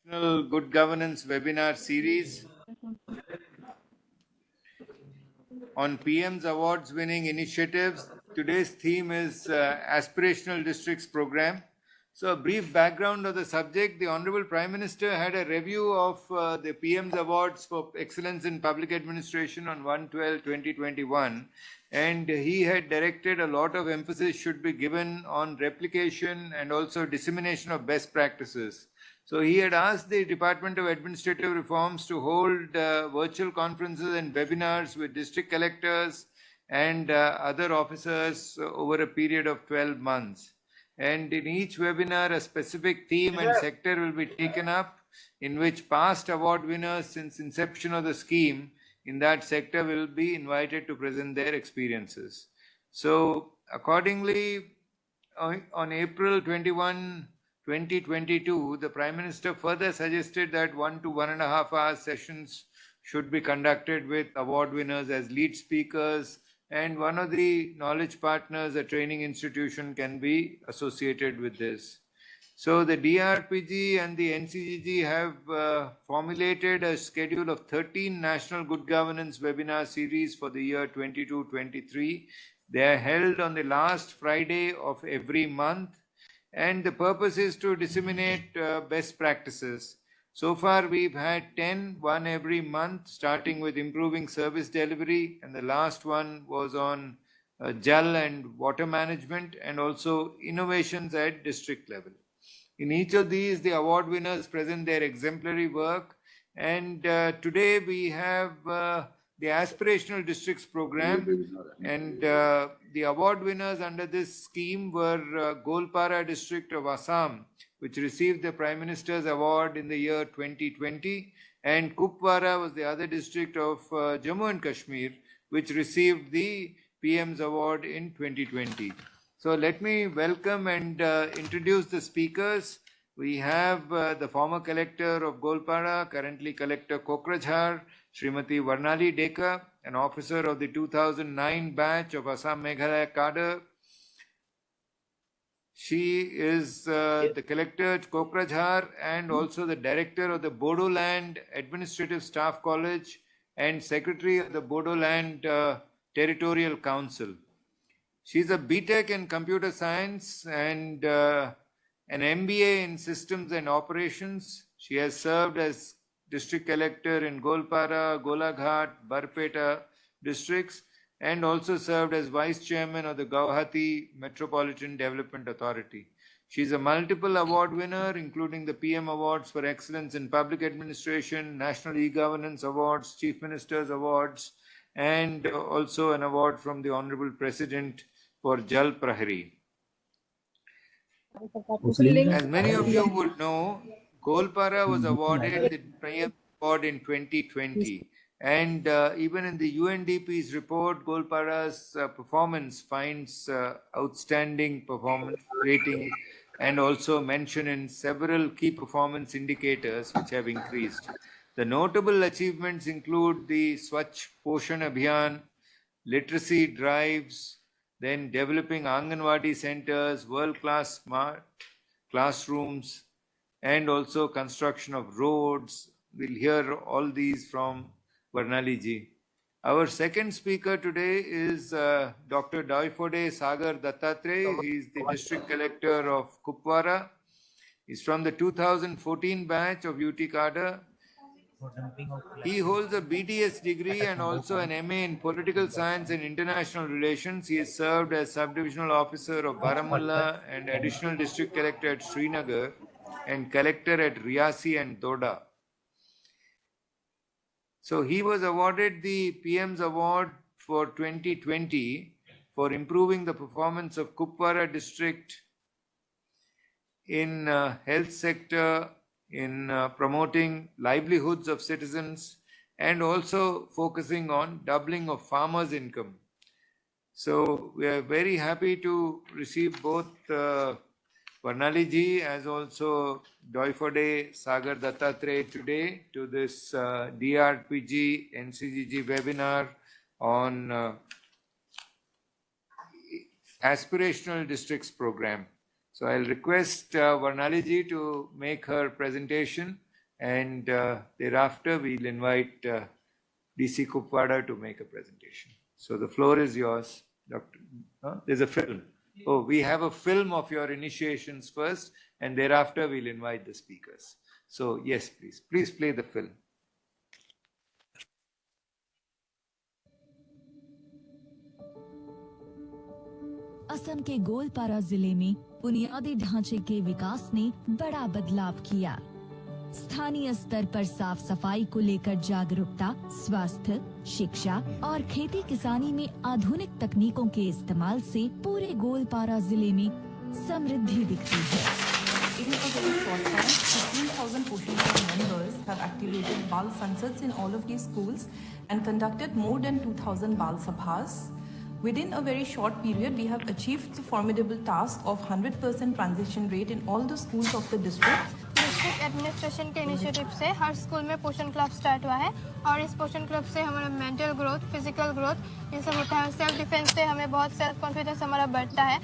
National Good Governance webinar series on PM's awards winning initiatives. Today's theme is Aspirational Districts Program. So, a brief background of the subject. The Honorable Prime Minister had a review of the PM's awards for excellence in public administration on 1/12/2021, and he had directed a lot of emphasis should be given on replication and also dissemination of best practices. So he had asked the Department of Administrative Reforms to hold virtual conferences and webinars with district collectors and other officers over a period of 12 months. And in each webinar, a specific theme and sector will be taken up, in which past award winners since inception of the scheme in that sector will be invited to present their experiences. So accordingly, on April 21, 2022, the Prime Minister further suggested that 1 to 1.5 hour sessions should be conducted with award winners as lead speakers, and one of the knowledge partners, a training institution, can be associated with this. So the DRPG and the NCGG have formulated a schedule of 13 National Good Governance webinar series for the year 22-23. They are held on the last Friday of every month, and the purpose is to disseminate best practices. So far, we've had 10, one every month, starting with improving service delivery, and the last one was on Jal and water management, and also innovations at district level. In each of these, the award winners present their exemplary work, and today we have the Aspirational Districts Program, and the award winners under this scheme were Golpara district of Assam, which received the Prime Minister's award in the year 2020, and Kupwara was the other district of Jammu and Kashmir, which received the PM's award in 2020. So let me welcome and introduce the speakers. We have the former collector of Golpara, currently Collector Kokrajhar, Srimati Varnali Deka, an officer of the 2009 batch of Assam Meghalaya cadre. She is the collector at Kokrajhar and also the director of the Bodoland Administrative Staff College and secretary of the Bodoland Territorial Council. She's a BTech in computer science and an MBA in systems and operations. She has served as district collector in Golpara, Golaghat, Barpeta districts, and also served as vice chairman of the Guwahati Metropolitan Development Authority. She's a multiple award winner, including the PM Awards for Excellence in Public Administration, National E-Governance Awards, Chief Minister's Awards, and also an award from the Honorable President for Jal Prahari. As many of you would know, Golpara was awarded the PM Award in 2020. And even in the UNDP's report, Golpara's performance finds outstanding performance rating and also mention in several key performance indicators which have increased. The notable achievements include the Swachh Poshan Abhiyan, literacy drives, then developing Anganwadi centers, world-class smart classrooms, and also construction of roads. We'll hear all these from Varnali ji. Our second speaker today is Dr. Daifode Sagar Dattatreya. He is the district collector of Kupwara. He's from the 2014 batch of UT cadre. He holds a BDS degree and also an MA in Political Science and International Relations. He has served as Subdivisional Officer of Baramulla and Additional District Collector at Srinagar and Collector at Riyasi and Doda. So he was awarded the PM's Award for 2020 for improving the performance of Kupwara district in health sector, in promoting livelihoods of citizens, and also focusing on doubling of farmers' income. So we are very happy to receive both Varnali ji as also Daifode Sagar Dattatreya today to this DRPG NCGG webinar on Aspirational Districts Program. So I'll request Varnali ji to make her presentation, and thereafter we'll invite DC Kupwada to make a presentation. So the floor is yours, Dr. There's a film. Oh, we have a film of your initiations first, and thereafter we'll invite the speakers. So yes, please play the film. Assam के गोलपारा जिले में बुनियादी ढांचे के विकास ने बड़ा बदलाव किया। स्थानीय स्तर पर साफ सफाई को लेकर जागरूकता, स्वास्थ्य, शिक्षा और खेती किसानी में आधुनिक तकनीकों के इस्तेमाल से पूरे गोलपारा जिले में समृद्धि दिखती है। In a very short time, 15,000 Poshan Club members have activated Bal Sansats in all of these schools and conducted more than 2,000 Bal Sabhas. Within a very short period, we have achieved the formidable task of 100% transition rate in all the schools of the district. District administration के initiative से हर school में पोषण club start हुआ है और इस पोषण club से हमारा मेंटल ग्रोथ, फिजिकल ग्रोथ ये सब होता है। सेल्फ डिफेंस से हमें बहुत सेल्फ कॉन्फिडेंस हमारा बढ़ता है।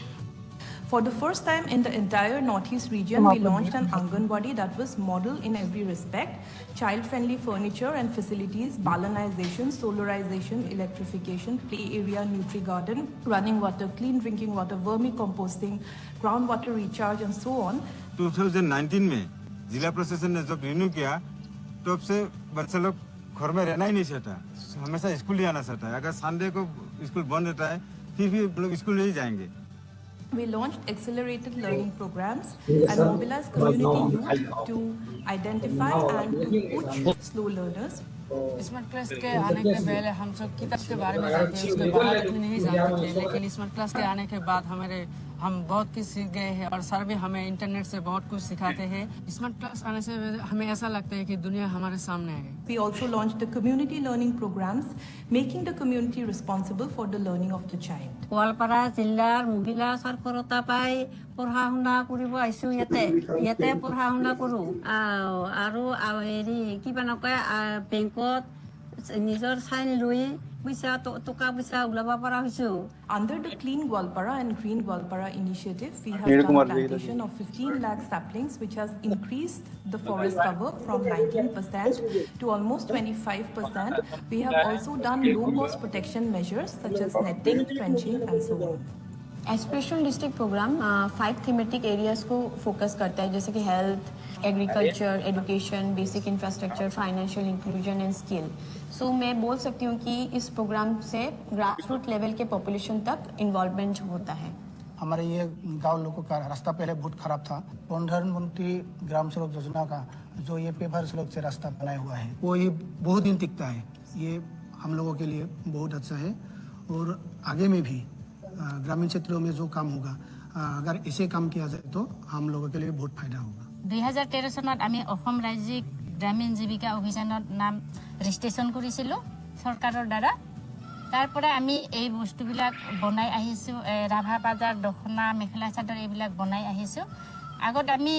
For the first time in the entire Northeast region, we launched an Anganwadi that was model in every respect. Child-friendly furniture and facilities, balanization, solarization, electrification, play area, nutri-garden, running water, clean drinking water, vermicomposting, groundwater recharge and so on. 2019 में जिला प्रशासन ने जब renew किया तब से बच्चे लोग घर में रहना ही नहीं चाहता, हमेशा स्कूल ही आना चाहता है। अगर संडे को स्कूल बंद रहता है फिर भी लोग स्कूल नहीं जाएंगे। We launched accelerated learning programs and mobilized community youth to identify and to coach slow learners. Smart class के आने के पहले हम सब किताब के बारे में जानते थे, उसके बारे में नहीं जानते थे, लेकिन स्मार्ट क्लास के आने के बाद हम बहुत कुछ सीख गए हैं और सर भी हमें इंटरनेट से बहुत कुछ सिखाते हैं। स्मार्ट क्लास आने से हमें ऐसा लगता है कि दुनिया हमारे सामने है। We also launched the community learning programs, making the community responsible for the learning of the child. Goalpara জিলাৰ মহিলা সাক্ষৰতা পাই পঢ়া শুনা কৰিব আহিছোঁ ইয়াতে পঢ়া শুনা কৰোঁ আৰু হেৰি কিবা নকয় বেংকত নিজৰ চাইন লৈ টকা পইচা ওলাব পৰা হৈছোঁ। Under the Clean Gwalpara and Green Gwalpara initiative, we have done plantation of 15 lakh saplings, which has increased the forest cover from 19% to almost 25%. We have also done low-cost protection measures such as netting, trenching, and so on. Aspirational district programme 5 thematic areas को focus करता है, जैसे कि health, agriculture, education, basic infrastructure, financial inclusion and skill. So मैं बोल सकती हूँ कि इस प्रोग्राम से ग्रास रूट लेवल के पॉपुलेशन तक इन्वॉल्वमेंट होता है। हमारे ये गांव लोगों का रास्ता पहले बहुत खराब था। प्रधानमंत्री ग्राम सड़क योजना का जो ये पेपर सड़क से रास्ता बनाया हुआ है वो ये बहुत दिन टिकता है। ये हम लोगों के लिए बहुत अच्छा है और आगे में भी ग्रामीण क्षेत्रों में जो काम होगा अगर इसे काम किया जाए तो हम लोगों के लिए बहुत फायदा होगा। 2013 চনত আমি অসম ৰাজ্যিক গ্ৰামীণ জীৱিকা অভিযানৰ নাম ৰেজিষ্ট্ৰেশ্যন কৰিছিলোঁ চৰকাৰৰ দ্বাৰা। তাৰপৰা আমি এই বস্তুবিলাক বনাই আহিছোঁ, ৰাভা বাজাৰ, দখনা, মেখেলা চাদৰ এইবিলাক বনাই আহিছোঁ। আগত আমি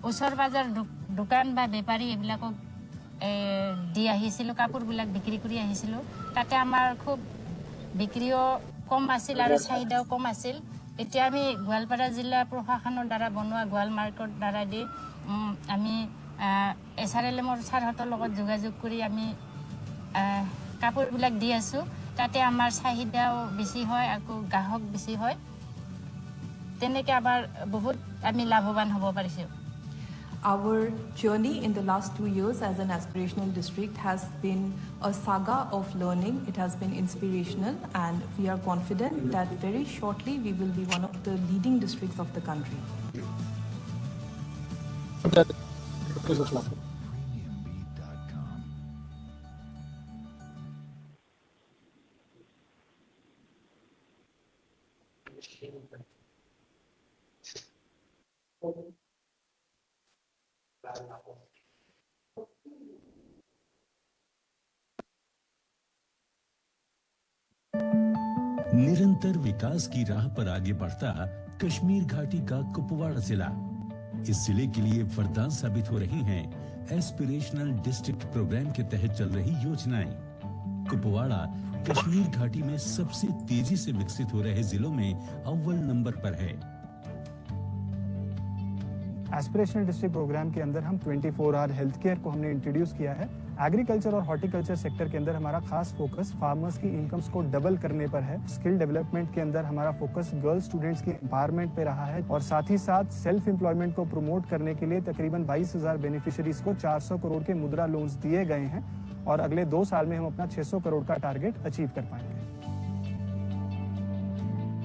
ওচৰ বাজাৰ দোকান বা বেপাৰী এইবিলাকক দি আহিছিলোঁ, কাপোৰবিলাক বিক্ৰী কৰি আহিছিলোঁ। তাতে আমাৰ খুব বিক্ৰীও কম আছিল আৰু চাহিদাও কম আছিল। এতিয়া আমি গোৱালপাৰা জিলা প্ৰশাসনৰ দ্বাৰা বনোৱা গোৱাল মাৰ্কেটৰ দ্বাৰা দি আমি SRLMৰ ছাৰহঁতৰ লগত যোগাযোগ কৰি আমি কাপোৰবিলাক দি আছোঁ। তাতে আমাৰ চাহিদাও বেছি হয়, আকৌ গ্ৰাহক বেছি হয়। তেনেকৈ আমাৰ বহুত আমি লাভৱান হ'ব পাৰিছোঁ। Our journey in the last 2 years as an aspirational district has been a saga of learning. It has been inspirational, and we are confident that very shortly we will be one of the leading districts of the country. निरंतर विकास की राह पर आगे बढ़ता कश्मीर घाटी का कुपवाड़ा जिला इस जिले के लिए वरदान साबित हो रही हैं एस्पिरेशनल डिस्ट्रिक्ट प्रोग्राम के तहत चल रही योजनाएं। कुपवाड़ा कश्मीर घाटी में सबसे तेजी से विकसित हो रहे जिलों में अव्वल नंबर पर है। एस्पिरेशनल डिस्ट्रिक्ट प्रोग्राम के अंदर हम 24 आवर हेल्थ केयर को हमने इंट्रोड्यूस किया है। एग्रीकल्चर और हॉर्टिकल्चर सेक्टर के अंदर हमारा खास फोकस फार्मर्स की इनकम्स को डबल करने पर है। स्किल डेवलपमेंट के अंदर हमारा फोकस गर्ल स्टूडेंट्स की एम्पावरमेंट पे रहा है और साथ ही साथ सेल्फ एम्प्लॉयमेंट को प्रमोट करने के लिए तकरीबन 22,000 बेनिफिशियरीज को 400 करोड़ के मुद्रा लोन्स दिए गए हैं और अगले 2 साल में हम अपना 600 करोड़ का टारगेट अचीव कर पाएंगे।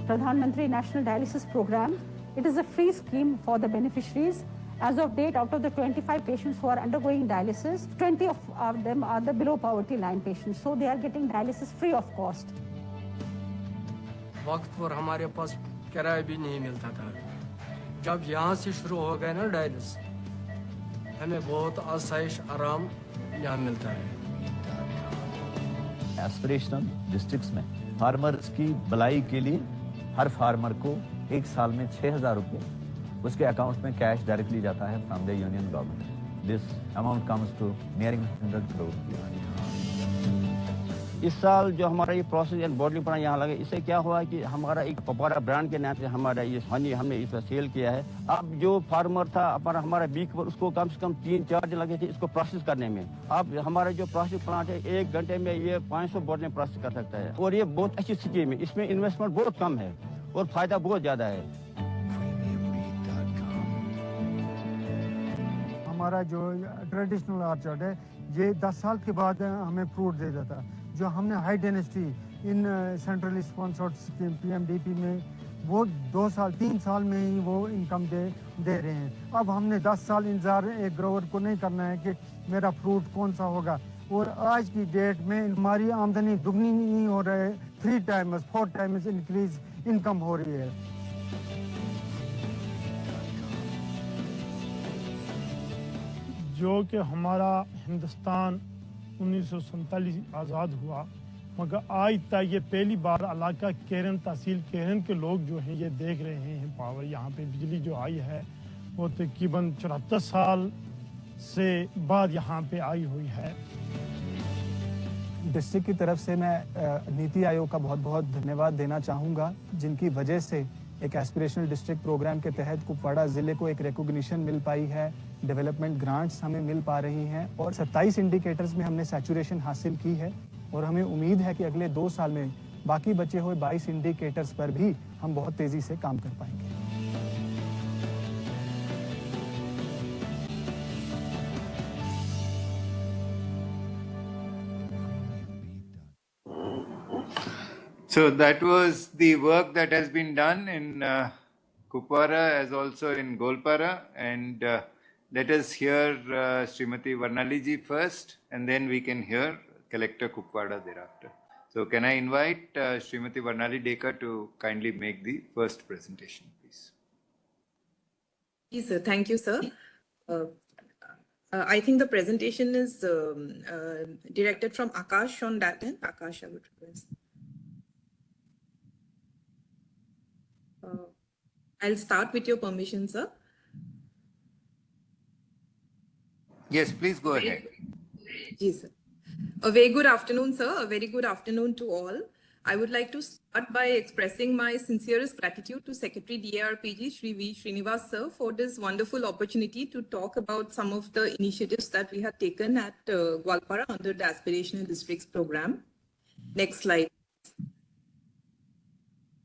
Pradhan National Dialysis Program. It is a free scheme for the beneficiaries. As of date, out of the 25 patients who are undergoing dialysis, 20 of them are the below poverty line patients. So they are getting dialysis free of cost. वक्त पर हमारे पास किराया भी नहीं मिलता था। जब यहाँ से शुरू हो गए ना डायलिसिस, हमें बहुत आसाइश आराम यहाँ मिलता है। एस्पिरेशनल डिस्ट्रिक्ट्स में फार्मर्स की भलाई के लिए हर फार्मर को 1 साल में 6,000 रुपये उसके अकाउंट में कैश डायरेक्टली जाता है from the union government. This amount comes to nearing 100 crore. इस साल जो हमारा ये प्रोसेस एंड बॉटलिंग प्लांट यहाँ लगे, इससे क्या हुआ कि हमारा एक कुपवाड़ा ब्रांड के नाम से हमारा ये हनी हमने इसका सेल किया है। अब जो फार्मर था हमारा बीक पर उसको कम से कम 3-4 दिन लगे थे इसको प्रोसेस करने में। अब हमारा जो प्रोसेस प्लांट है 1 घंटे में ये 500 बोतलें प्रोसेस कर सकता है और ये बहुत अच्छी स्कीम है। इसमें इन्वेस्टमेंट बहुत कम है और फायदा बहुत ज्यादा है। हमारा जो ट्रेडिशनल ऑर्चर्ड है ये 10 साल के बाद हमें फ्रूट दे देता। जो हमने high density in centrally sponsored scheme PMDP में वो 2-3 साल में ही वो इनकम दे रहे हैं। अब हमने 10 साल इंतजार एक ग्रोवर को नहीं करना है कि मेरा फ्रूट कौन सा होगा। और आज की डेट में हमारी आमदनी दुगनी नहीं हो रहा है, 3 टाइम्स 4 टाइम्स इंक्रीज इनकम हो रही है। जो कि हमारा हिंदुस्तान 1947 आज़ाद हुआ, मगर आज तक ये पहली बार इलाका केरन तहसील केरन के लोग जो हैं ये देख रहे हैं पावर यहाँ पे बिजली जो आई है वो तकरीबन 74 साल से बाद यहाँ पे आई हुई है। डिस्ट्रिक्ट की तरफ से मैं नीति आयोग का बहुत बहुत धन्यवाद देना चाहूँगा, जिनकी वजह से एक एस्पिरेशनल डिस्ट्रिक्ट प्रोग्राम के तहत कुपवाड़ा ज़िले को एक रिकॉग्निशन मिल पाई है, डेवलपमेंट ग्रांट्स हमें मिल पा रही हैं और 27 इंडिकेटर्स में हमने सैचुरेशन हासिल की है और हमें उम्मीद है कि अगले 2 साल में बाकी बचे हुए 22 इंडिकेटर्स पर भी हम बहुत तेज़ी से काम कर पाएंगे। So that was the work that has been done in Kupwara as also in Golpara, and let us hear Srimati Varnali ji first, and then we can hear Collector Kupwara thereafter. So can I invite Srimati Varnali Dekar to kindly make the first presentation, please? Yes, sir. Thank you, sir. I think the presentation is directed from Akash on that end. Akash, I would request. I'll start with your permission, sir. Yes, please go ahead. Yes, sir. A very good afternoon, sir. A very good afternoon to all. I would like to start by expressing my sincerest gratitude to Secretary DARPG, Shri V. Srinivas, sir, for this wonderful opportunity to talk about some of the initiatives that we have taken at Gwalpara under the Aspirational Districts program. Next slide.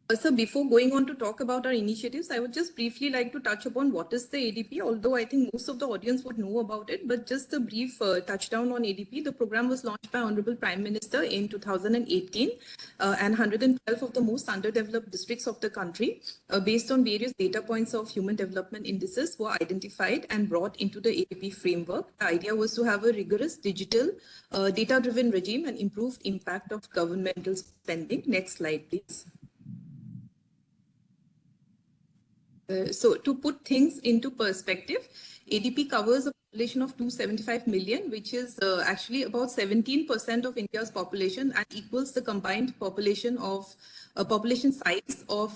Sir, before going on to talk about our initiatives, I would just briefly like to touch upon what is the ADP, although I think most of the audience would know about it, but just a brief touchdown on ADP. The program was launched by Honorable Prime Minister in 2018 and 112 of the most underdeveloped districts of the country, based on various data points of human development indices, were identified and brought into the ADP framework. The idea was to have a rigorous digital data-driven regime and improved impact of governmental spending. Next slide, please. So to put things into perspective, ADP covers a population of 275 million, which is actually about 17% of India's population and equals the combined population size of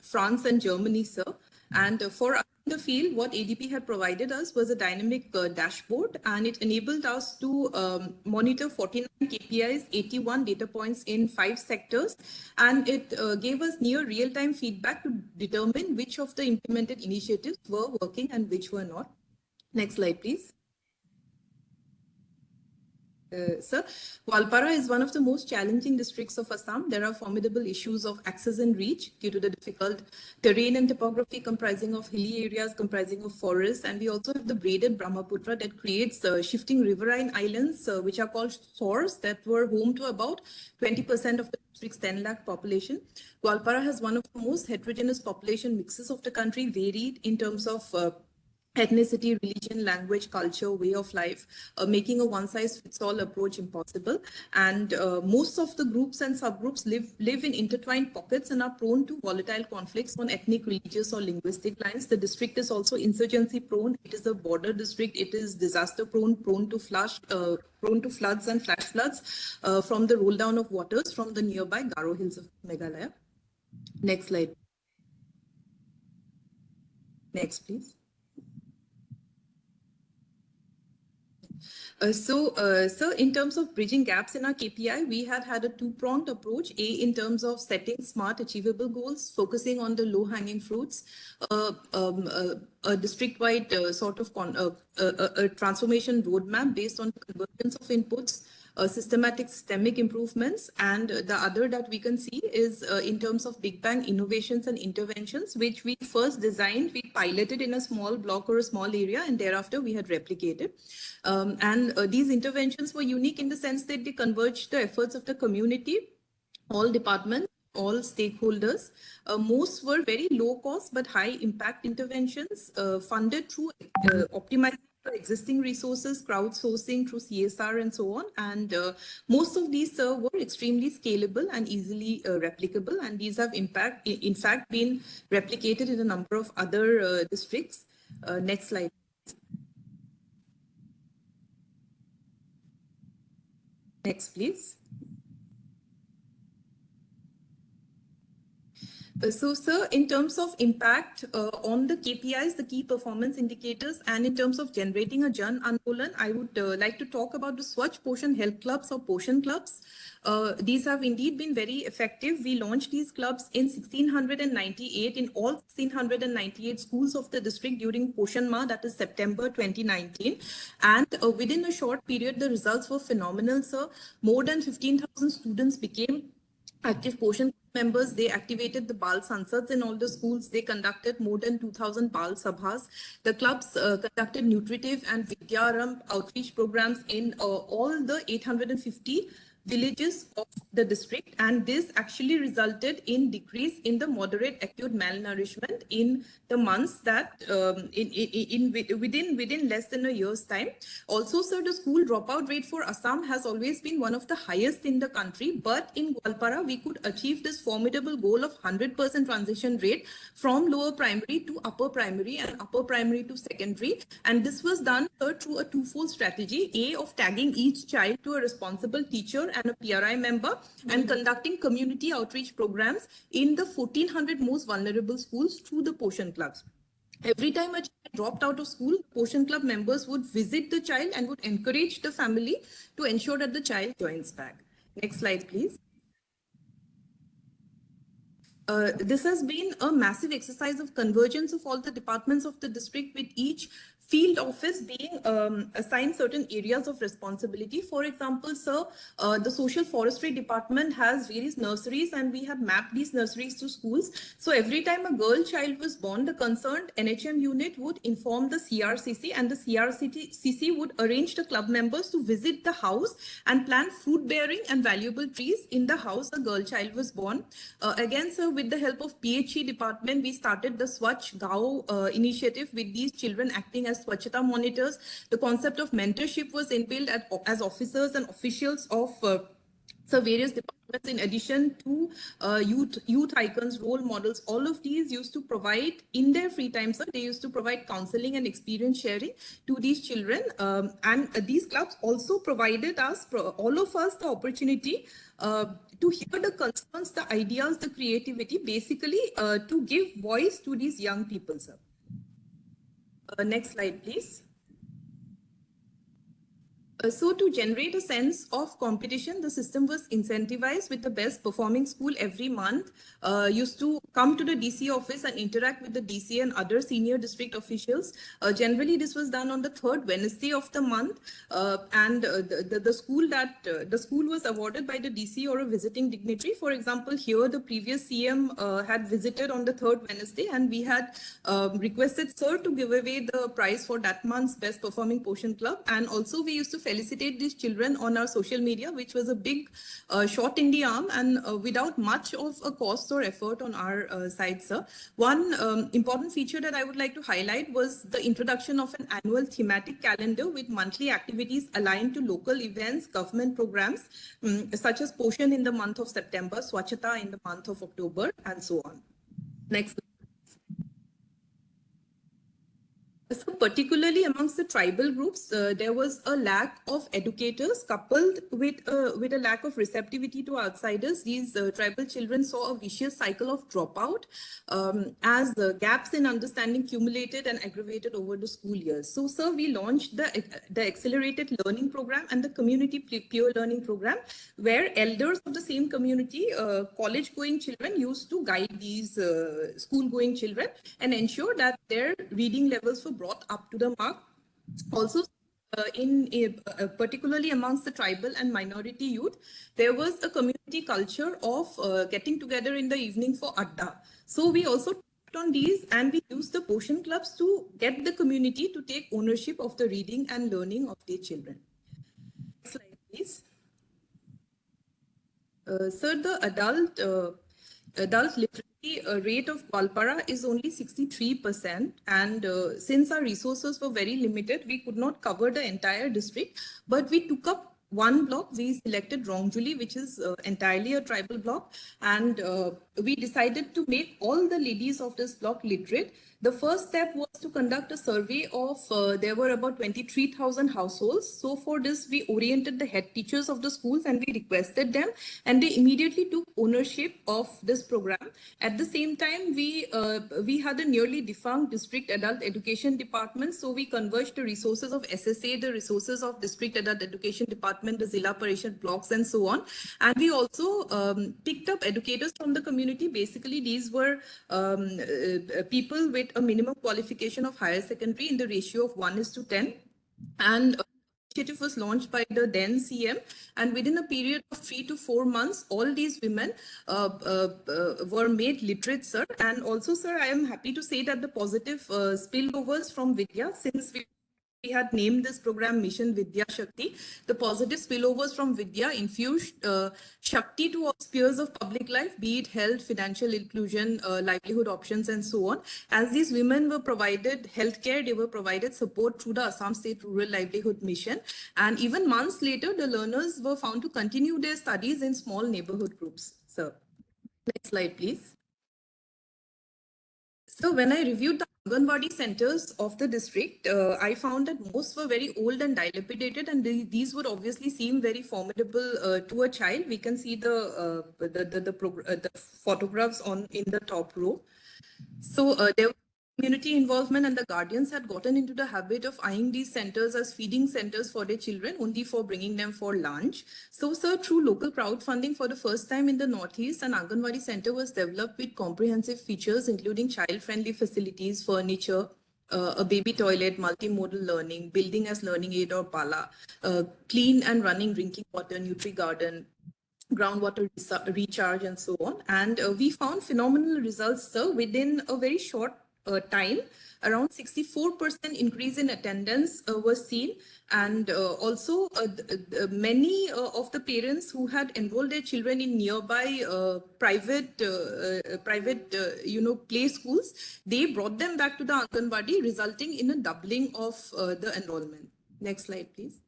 France and Germany, sir. And for the field, what ADP had provided us was a dynamic dashboard, and it enabled us to monitor 49 KPIs, 81 data points in 5 sectors, and it gave us near real-time feedback to determine which of the implemented initiatives were working and which were not. Next slide, please. Sir, Goalpara is one of the most challenging districts of Assam. There are formidable issues of access and reach due to the difficult terrain and topography comprising of hilly areas, comprising of forests, and we also have the braided Brahmaputra that creates shifting riverine islands, which are called sores, that were home to about 20% of the district's 10 lakh population. Goalpara has one of the most heterogeneous population mixes of the country, varied in terms of ethnicity, religion, language, culture, way of life, making a one-size-fits-all approach impossible. And most of the groups and subgroups live in intertwined pockets and are prone to volatile conflicts on ethnic, religious, or linguistic lines. The district is also insurgency-prone. It is a border district. It is disaster-prone, prone to floods and flash floods from the roll down of waters from the nearby Garo Hills of Meghalaya. Next slide. Next, please. So in terms of bridging gaps in our KPI, we had a two-pronged approach. A, in terms of setting smart, achievable goals, focusing on the low-hanging fruits, a district-wide sort of a transformation roadmap based on convergence of inputs, systemic improvements, and the other that we can see is in terms of Big Bang innovations and interventions, which we first designed, we piloted in a small block or a small area, and thereafter we had replicated. These interventions were unique in the sense that they converged the efforts of the community, all departments, all stakeholders. Most were very low cost but high impact interventions funded through optimizing existing resources, crowdsourcing through CSR and so on. And most of these were extremely scalable and easily replicable. And these have in fact been replicated in a number of other districts. Next slide. Next, please. So, sir, in terms of impact on the KPIs, the key performance indicators, and in terms of generating a Jan Andolan, I would like to talk about the Swachh Poshan Health Clubs or Poshan Clubs. These have indeed been very effective. We launched these clubs in 1698 in all 1698 schools of the district during Poshan Ma, that is September 2019. And within a short period, the results were phenomenal, sir. More than 15,000 students became active Poshan members. They activated the Bal Sansads in all the schools. They conducted more than 2,000 Bal Sabhas. The clubs conducted nutritive and Vidyaram outreach programs in all the 850 villages of the district, and this actually resulted in decrease in the moderate acute malnourishment in the months that within less than a year's time. Also, sir, the school dropout rate for Assam has always been one of the highest in the country, but in Goalpara we could achieve this formidable goal of 100% transition rate from lower primary to upper primary and upper primary to secondary, and this was done, sir, through a twofold strategy: A, of tagging each child to a responsible teacher and a PRI member, and conducting community outreach programs in the 1400 most vulnerable schools through the Poshan clubs. Every time a child dropped out of school, Poshan club members would visit the child and would encourage the family to ensure that the child joins back. Next slide, please. This has been a massive exercise of convergence of all the departments of the district, with each field office being assigned certain areas of responsibility. For example, sir, the social forestry department has various nurseries, and we have mapped these nurseries to schools. So every time a girl child was born, the concerned NHM unit would inform the CRCC, and the CRCC would arrange the club members to visit the house and plant fruit bearing and valuable trees in the house a girl child was born. Again, sir, with the help of PHE department, we started the Swachh Gao initiative, with these children acting as Swachhata monitors. The concept of mentorship was inbuilt as officers and officials of various departments, in addition to youth icons, role models. All of these used to provide, in their free time, sir, they used to provide counseling and experience sharing to these children. And these clubs also provided us, all of us, the opportunity to hear the concerns, the ideas, the creativity, basically to give voice to these young people, sir. Next slide, please. Sir, in terms of impact on the KPIs, the key performance indicators, and in terms of generating a Jan Andolan, I would like to talk about the Swachh Poshan Health Clubs or Poshan Clubs. These have indeed been very effective. We launched these in 1698 in all 1698 schools of the district during Poshan Ma, that is September 2019. And within a short period, the results were phenomenal, sir. More than 15,000 students became active Poshan members. More than 15,000 students became active Poshan members. Next slide, please. So to generate a sense of competition, the system was incentivized with the best performing school every month, used to come to the DC office and interact with the DC and other senior district officials. Generally, this was done on the third Wednesday of the month, and the school was awarded by the DC or a visiting dignitary. For example, here the previous CM had visited on the third Wednesday, and we had requested sir to give away the prize for that month's best performing Poshan Club, and also we used to felicitate these children on our social media, which was a big shot in the arm and without much of a cost or effort on our side, sir. One important feature that I would like to highlight was the introduction of an annual thematic calendar with monthly activities aligned to local events, government programs, such as Poshan in the month of September, Swachhata in the month of October, and so on. Next. So particularly amongst the tribal groups, there was a lack of educators coupled with a lack of receptivity to outsiders. These tribal children saw a vicious cycle of dropout as the gaps in understanding accumulated and aggravated over the school years. So, sir, we launched the Accelerated Learning Program and the Community Peer Learning Program, where elders of the same community, college-going children, used to guide these school-going children and ensure that their reading levels were brought up to the mark. Also, particularly amongst the tribal and minority youth, there was a community culture of getting together in the evening for adda. So we also touched on these, and we used the Poshan clubs to get the community to take ownership of the reading and learning of their children. Next slide, please. Sir, the adult literacy rate of Gwalpara is only 63%, and since our resources were very limited, we could not cover the entire district, but we took up one block. We selected Rongjuli, which is entirely a tribal block, and we decided to make all the ladies of this block literate. The first step was to conduct a survey of, there were about 23,000 households. So for this, we oriented the head teachers of the schools and we requested them, and they immediately took ownership of this program. At the same time, we had a nearly defunct district adult education department. So we converged the resources of SSA, the resources of district adult education department, the Zilla Parishad blocks, and so on. And we also picked up educators from the community. Basically, these were people with a minimum qualification of higher secondary in the ratio of 1:10, and initiative was launched by the then CM, and within a period of 3 to 4 months, all these women were made literate, sir. And also, sir, I am happy to say that the positive spillovers from Vidya, since we had named this program Mission Vidya Shakti, the positive spillovers from Vidya infused Shakti to all spheres of public life, be it health, financial inclusion, livelihood options, and so on. As these women were provided healthcare, they were provided support through the Assam State Rural Livelihood Mission. And even months later, the learners were found to continue their studies in small neighborhood groups. Sir, next slide, please. So when I reviewed the Anganwadi centers of the district, I found that most were very old and dilapidated, and these would obviously seem very formidable to a child. We can see the photographs in the top row. So there was community involvement, and the guardians had gotten into the habit of eyeing these centers as feeding centers for their children, only for bringing them for lunch. So, sir, through local crowdfunding for the first time in the Northeast, an Anganwadi center was developed with comprehensive features, including child-friendly facilities, furniture, a baby toilet, multimodal learning, building as learning aid or Pala, clean and running drinking water, Nutri-Garden, groundwater recharge, and so on. And we found phenomenal results, sir, within a very short time. Around 64% increase in attendance was seen, and also many of the parents who had enrolled their children in nearby private play schools, they brought them back to the Anganwadi, resulting in a doubling of the enrollment. Next slide, please.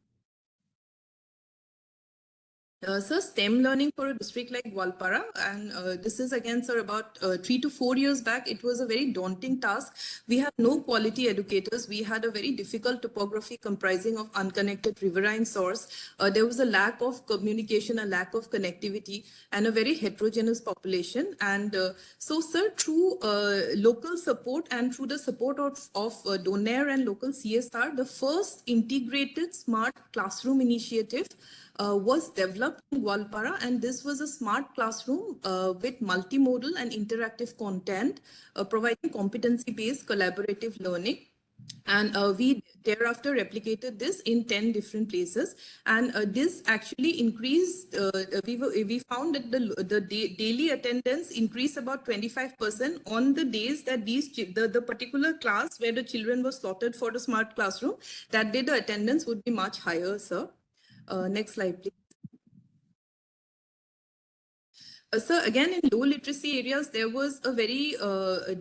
Sir, STEM learning for a district like Gwalpara, and this is again, sir, about 3 to 4 years back, it was a very daunting task. We have no quality educators. We had a very difficult topography comprising of unconnected riverine source. There was a lack of communication, a lack of connectivity, and a very heterogeneous population. And so, sir, through local support and through the support of Donair and local CSR, the first integrated smart classroom initiative was developed in Gwalpara, and this was a smart classroom with multimodal and interactive content, providing competency-based collaborative learning. And we thereafter replicated this in 10 different places. And this actually increased, we found that the daily attendance increased about 25% on the days that the particular class where the children were slotted for the smart classroom, that day the attendance would be much higher, sir. Next slide, please. Sir, again, in low literacy areas, there was a very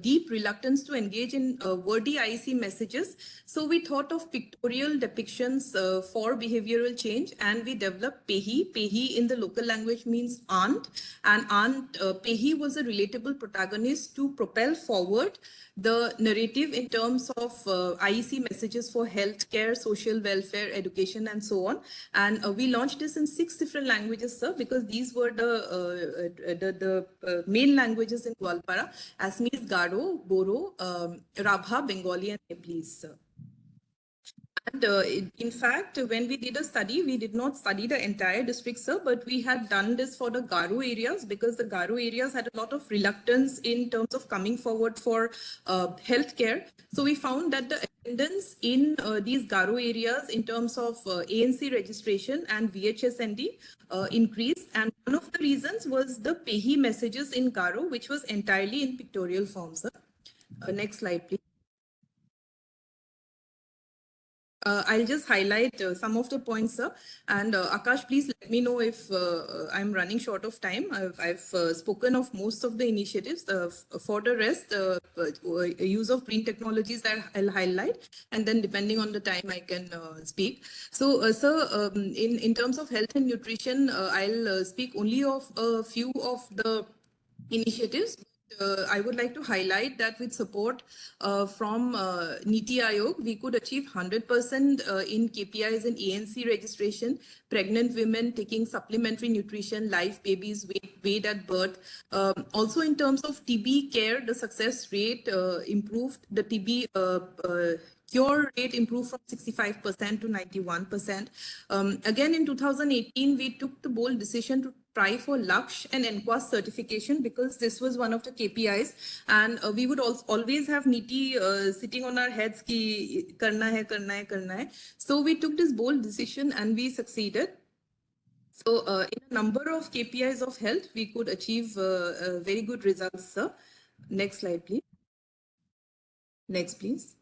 deep reluctance to engage in wordy IEC messages. So we thought of pictorial depictions for behavioral change, and we developed PEHI. PEHI in the local language means aunt, and PEHI was a relatable protagonist to propel forward the narrative in terms of IEC messages for healthcare, social welfare, education, and so on. And we launched this in 6 different languages, sir, because these were the main languages in Gwalpara: Assamese, Garo, Boro, Rabha, Bengali, and Nepalese, sir. And in fact, when we did a study, we did not study the entire district, sir, but we had done this for the Garo areas, because the Garo areas had a lot of reluctance in terms of coming forward for healthcare. So we found that the attendance in these Garo areas in terms of ANC registration and VHSND increased. And one of the reasons was the PEHI messages in Garo, which was entirely in pictorial form, sir. Next slide, please. I'll just highlight some of the points, sir. And Akash, please let me know if I'm running short of time. I've spoken of most of the initiatives. For the rest, use of green technologies that I'll highlight. And then depending on the time, I can speak. So, sir, in terms of health and nutrition, I'll speak only of a few of the initiatives. I would like to highlight that with support from Niti Aayog, we could achieve 100% in KPIs in ANC registration, pregnant women taking supplementary nutrition, live babies weighed at birth. Also in terms of TB care, the success rate improved. The TB cure rate improved from 65% to 91%. Again, in 2018, we took the bold decision to try for Laksh and NQuas certification, because this was one of the KPIs, and we would always have Niti sitting on our heads ki karna hai, karna hai, karna hai. So we took this bold decision and we succeeded. So in a number of KPIs of health, we could achieve very good results, sir. Next slide, please. Next, please.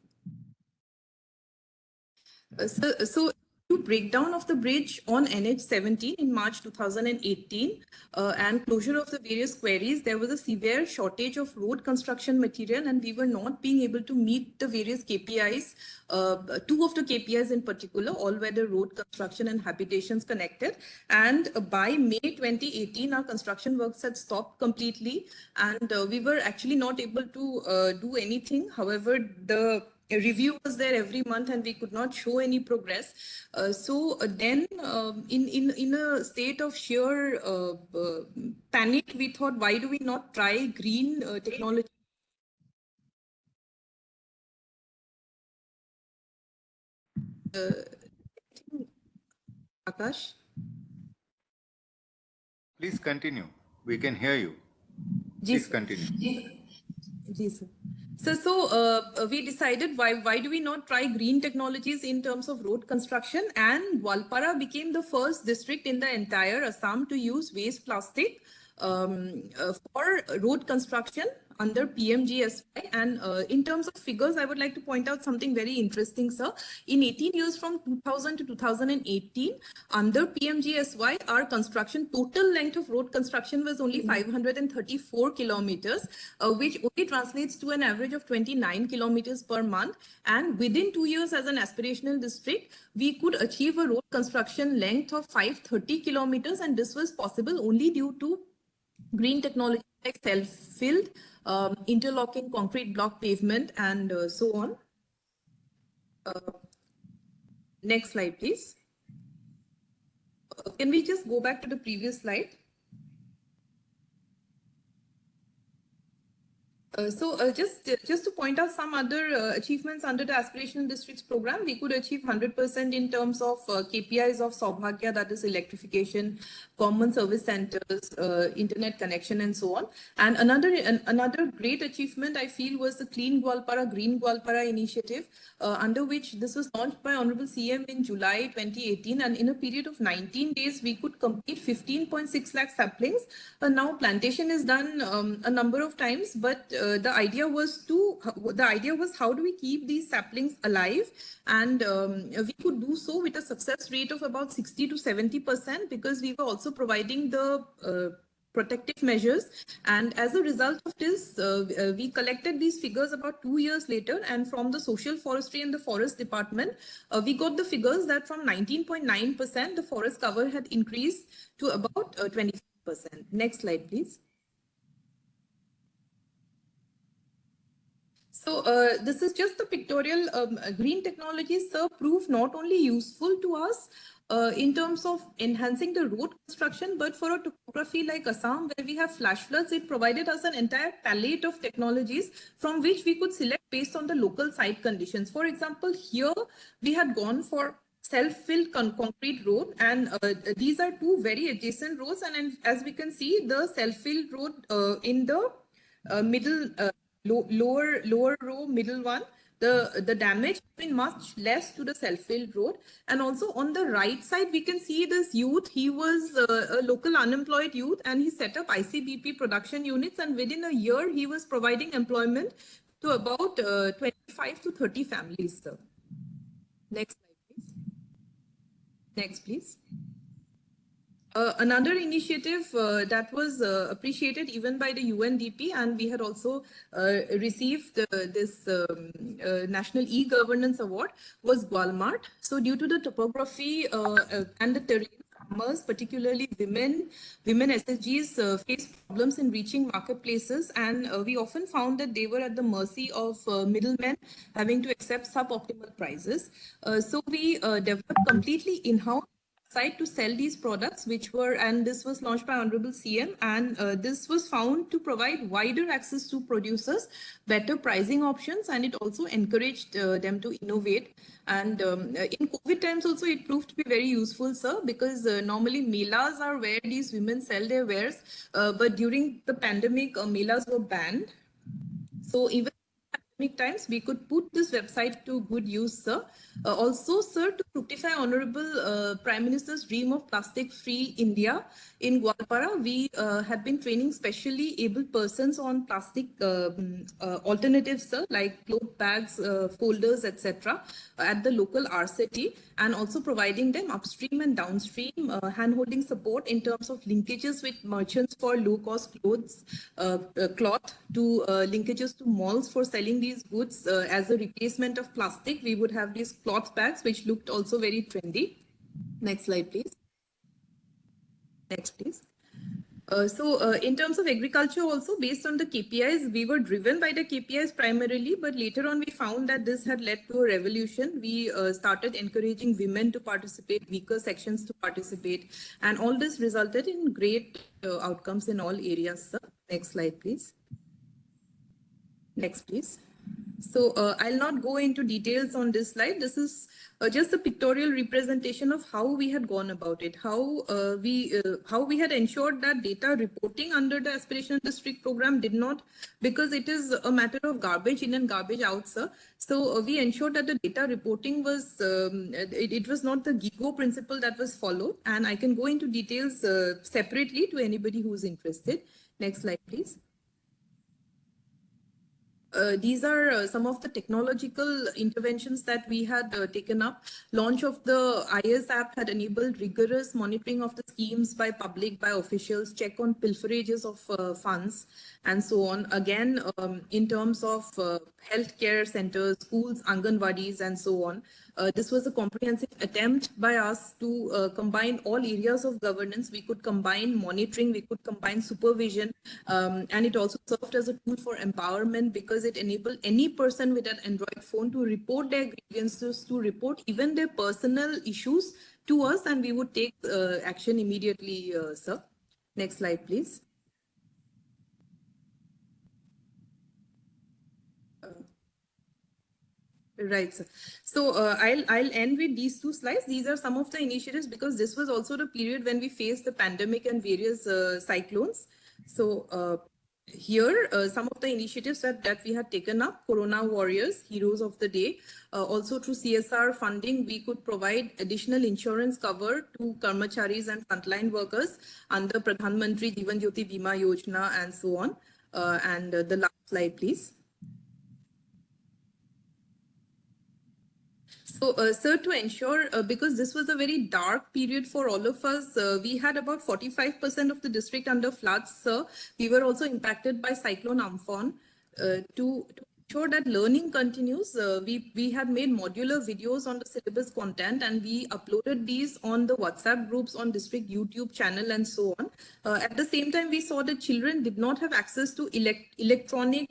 So to breakdown of the bridge on NH17 in March 2018 and closure of the various quarries, there was a severe shortage of road construction material, and we were not being able to meet the various KPIs, 2 of the KPIs in particular, all-weather road construction and habitations connected. And by May 2018, our construction works had stopped completely, and we were actually not able to do anything. However, the review was there every month and we could not show any progress. So then in a state of sheer panic, we thought, why do we not try green technology? Akash? Please continue. We can hear you. Please continue. Yes, sir. So we decided, why do we not try green technologies in terms of road construction? And Gwalpara became the first district in the entire Assam to use waste plastic for road construction. under PMGSY. And in terms of figures, I would like to point out something very interesting, sir. In 18 years from 2000 to 2018, under PMGSY, our construction, total length of road construction was only 534 kilometers, which only translates to an average of 29 kilometers per month. And within 2 years as an aspirational district, we could achieve a road construction length of 530 kilometers. And this was possible only due to green technology like self-filled, interlocking concrete block pavement, and so on. Next slide, please. Can we just go back to the previous slide? Just to point out some other achievements under the Aspirational Districts program, we could achieve 100% in terms of KPIs of Saubhagya, that is electrification, common service centers, internet connection, and so on. And another great achievement I feel was the Clean Gwalpara, Green Gwalpara initiative, under which this was launched by Honorable CM in July 2018. And in a period of 19 days, we could complete 15.6 lakh saplings. Now plantation is done a number of times, but the idea was how do we keep these saplings alive, and we could do so with a success rate of about 60 to 70%, because we were also providing the protective measures. And as a result of this, we collected these figures about 2 years later, and from the Social Forestry and the Forest Department, we got the figures that from 19.9%, the forest cover had increased to about 25%. Next slide, please. So this is just the pictorial. Green technologies, sir, prove not only useful to us in terms of enhancing the road construction, but for a topography like Assam, where we have flash floods, it provided us an entire palette of technologies from which we could select based on the local site conditions. For example, here we had gone for self-filled concrete road, and these are two very adjacent roads, and as we can see, the self-filled road in the middle lower row, middle one, the damage has been much less to the self-filled road. And also on the right side, we can see this youth. He was a local unemployed youth, and he set up ICBP production units, and within a year he was providing employment to about 25 to 30 families, sir. Next slide, please. Next, please. Another initiative that was appreciated even by the UNDP, and we had also received this National E-Governance Award, was Gwalmart. So due to the topography and the terrain, farmers, particularly women SSGs face problems in reaching marketplaces, and we often found that they were at the mercy of middlemen having to accept suboptimal prices. So we developed completely in-house site to sell these products, which were, and this was launched by Honorable CM, and this was found to provide wider access to producers, better pricing options, and it also encouraged them to innovate. And in COVID times also, it proved to be very useful, sir, because normally melas are where these women sell their wares, but during the pandemic, melas were banned. So even times we could put this website to good use, sir. Also, sir, to fructify Honorable Prime Minister's dream of plastic-free India, in Gwalpara, we have been training specially able persons on plastic alternatives, sir, like cloth bags, folders, etc., at the local RCT, and also providing them upstream and downstream hand-holding support in terms of linkages with merchants for low-cost cloth, to linkages to malls for selling these goods as a replacement of plastic. We would have these cloth bags, which looked also very trendy. Next slide, please. Next, please. So in terms of agriculture also, based on the KPIs, we were driven by the KPIs primarily, but later on we found that this had led to a revolution. We started encouraging women to participate, weaker sections to participate, and all this resulted in great outcomes in all areas, sir. Next slide, please. Next, please. So I'll not go into details on this slide. This is just a pictorial representation of how we had gone about it, how we had ensured that data reporting under the Aspirational District program did not, because it is a matter of garbage in and garbage out, sir. So we ensured that the data reporting was, it was not the GIGO principle that was followed, and I can go into details separately to anybody who's interested. Next slide, please. these are some of the technological interventions that we had taken up. Launch of the IS app had enabled rigorous monitoring of the schemes by public, by officials, check on pilferages of funds, and so on. Again, in terms of healthcare centers, schools, Anganwadis, and so on. This was a comprehensive attempt by us to combine all areas of governance. We could combine monitoring, we could combine supervision, and it also served as a tool for empowerment because it enabled any person with an Android phone to report their grievances, to report even their personal issues to us, and we would take action immediately, sir. Next slide, please. Right, sir. So I'll end with these two slides. These are some of the initiatives because this was also the period when we faced the pandemic and various cyclones. So here, some of the initiatives that we had taken up: Corona Warriors, Heroes of the Day. Also through CSR funding, we could provide additional insurance cover to Karmacharis and frontline workers under Pradhan Mantri Jeevan Jyoti Bima Yojana and so on. And the last slide, please. So, sir, to ensure, because this was a very dark period for all of us, we had about 45% of the district under floods, sir. We were also impacted by Cyclone Amphan. To ensure that learning continues, we had made modular videos on the syllabus content and we uploaded these on the WhatsApp groups on district YouTube channel and so on. At the same time, we saw that children did not have access to electronic,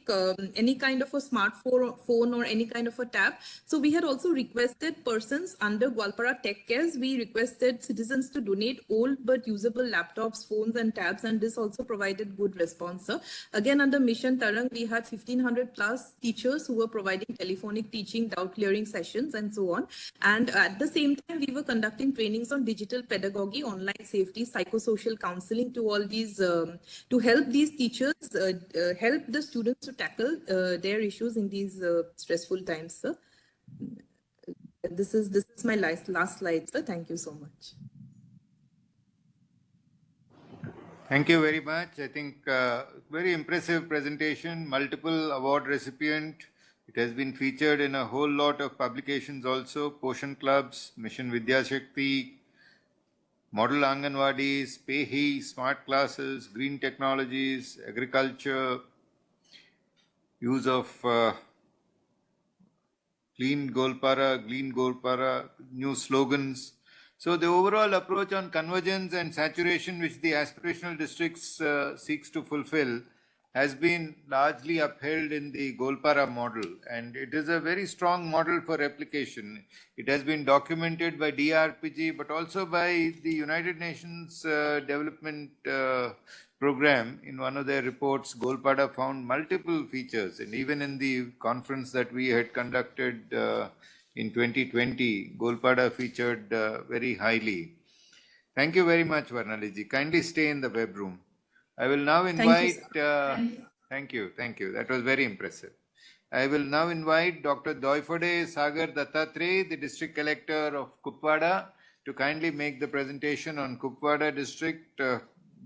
any kind of a smartphone or any kind of a tab. So we had also requested persons under Gwalpara Tech Cares, we requested citizens to donate old but usable laptops, phones and tabs, and this also provided good response, sir. Again, under Mission Tarang, we had 1500 plus teachers who were providing telephonic teaching, doubt clearing sessions and so on. And at the same time, we were conducting trainings on digital pedagogy, online safety, psychosocial counseling to all these, to help these teachers, help the students to tackle their issues in these stressful times, sir. This is my last slide, sir. Thank you so much. Thank you very much. I think very impressive presentation, multiple award recipient. It has been featured in a whole lot of publications also, Poshan Clubs, Mission Vidya Shakti, Model Anganwadis, PEHI, Smart Classes, Green Technologies, Agriculture, use of Clean Golpara, new slogans. So the overall approach on convergence and saturation which the aspirational districts seeks to fulfill has been largely upheld in the Golpara model, and it is a very strong model for replication. It has been documented by DRPG but also by the United Nations Development Program. In one of their reports, Golpada found multiple features, and even in the conference that we had conducted in 2020, Golpada featured very highly. Thank you very much, Varnaliji. Kindly stay in the web room. I will now invite... Thank you. That was very impressive. I will now invite Dr. Doifode Sagar Dattatray, the District Collector of Kupwada, to kindly make the presentation on Kupwada District,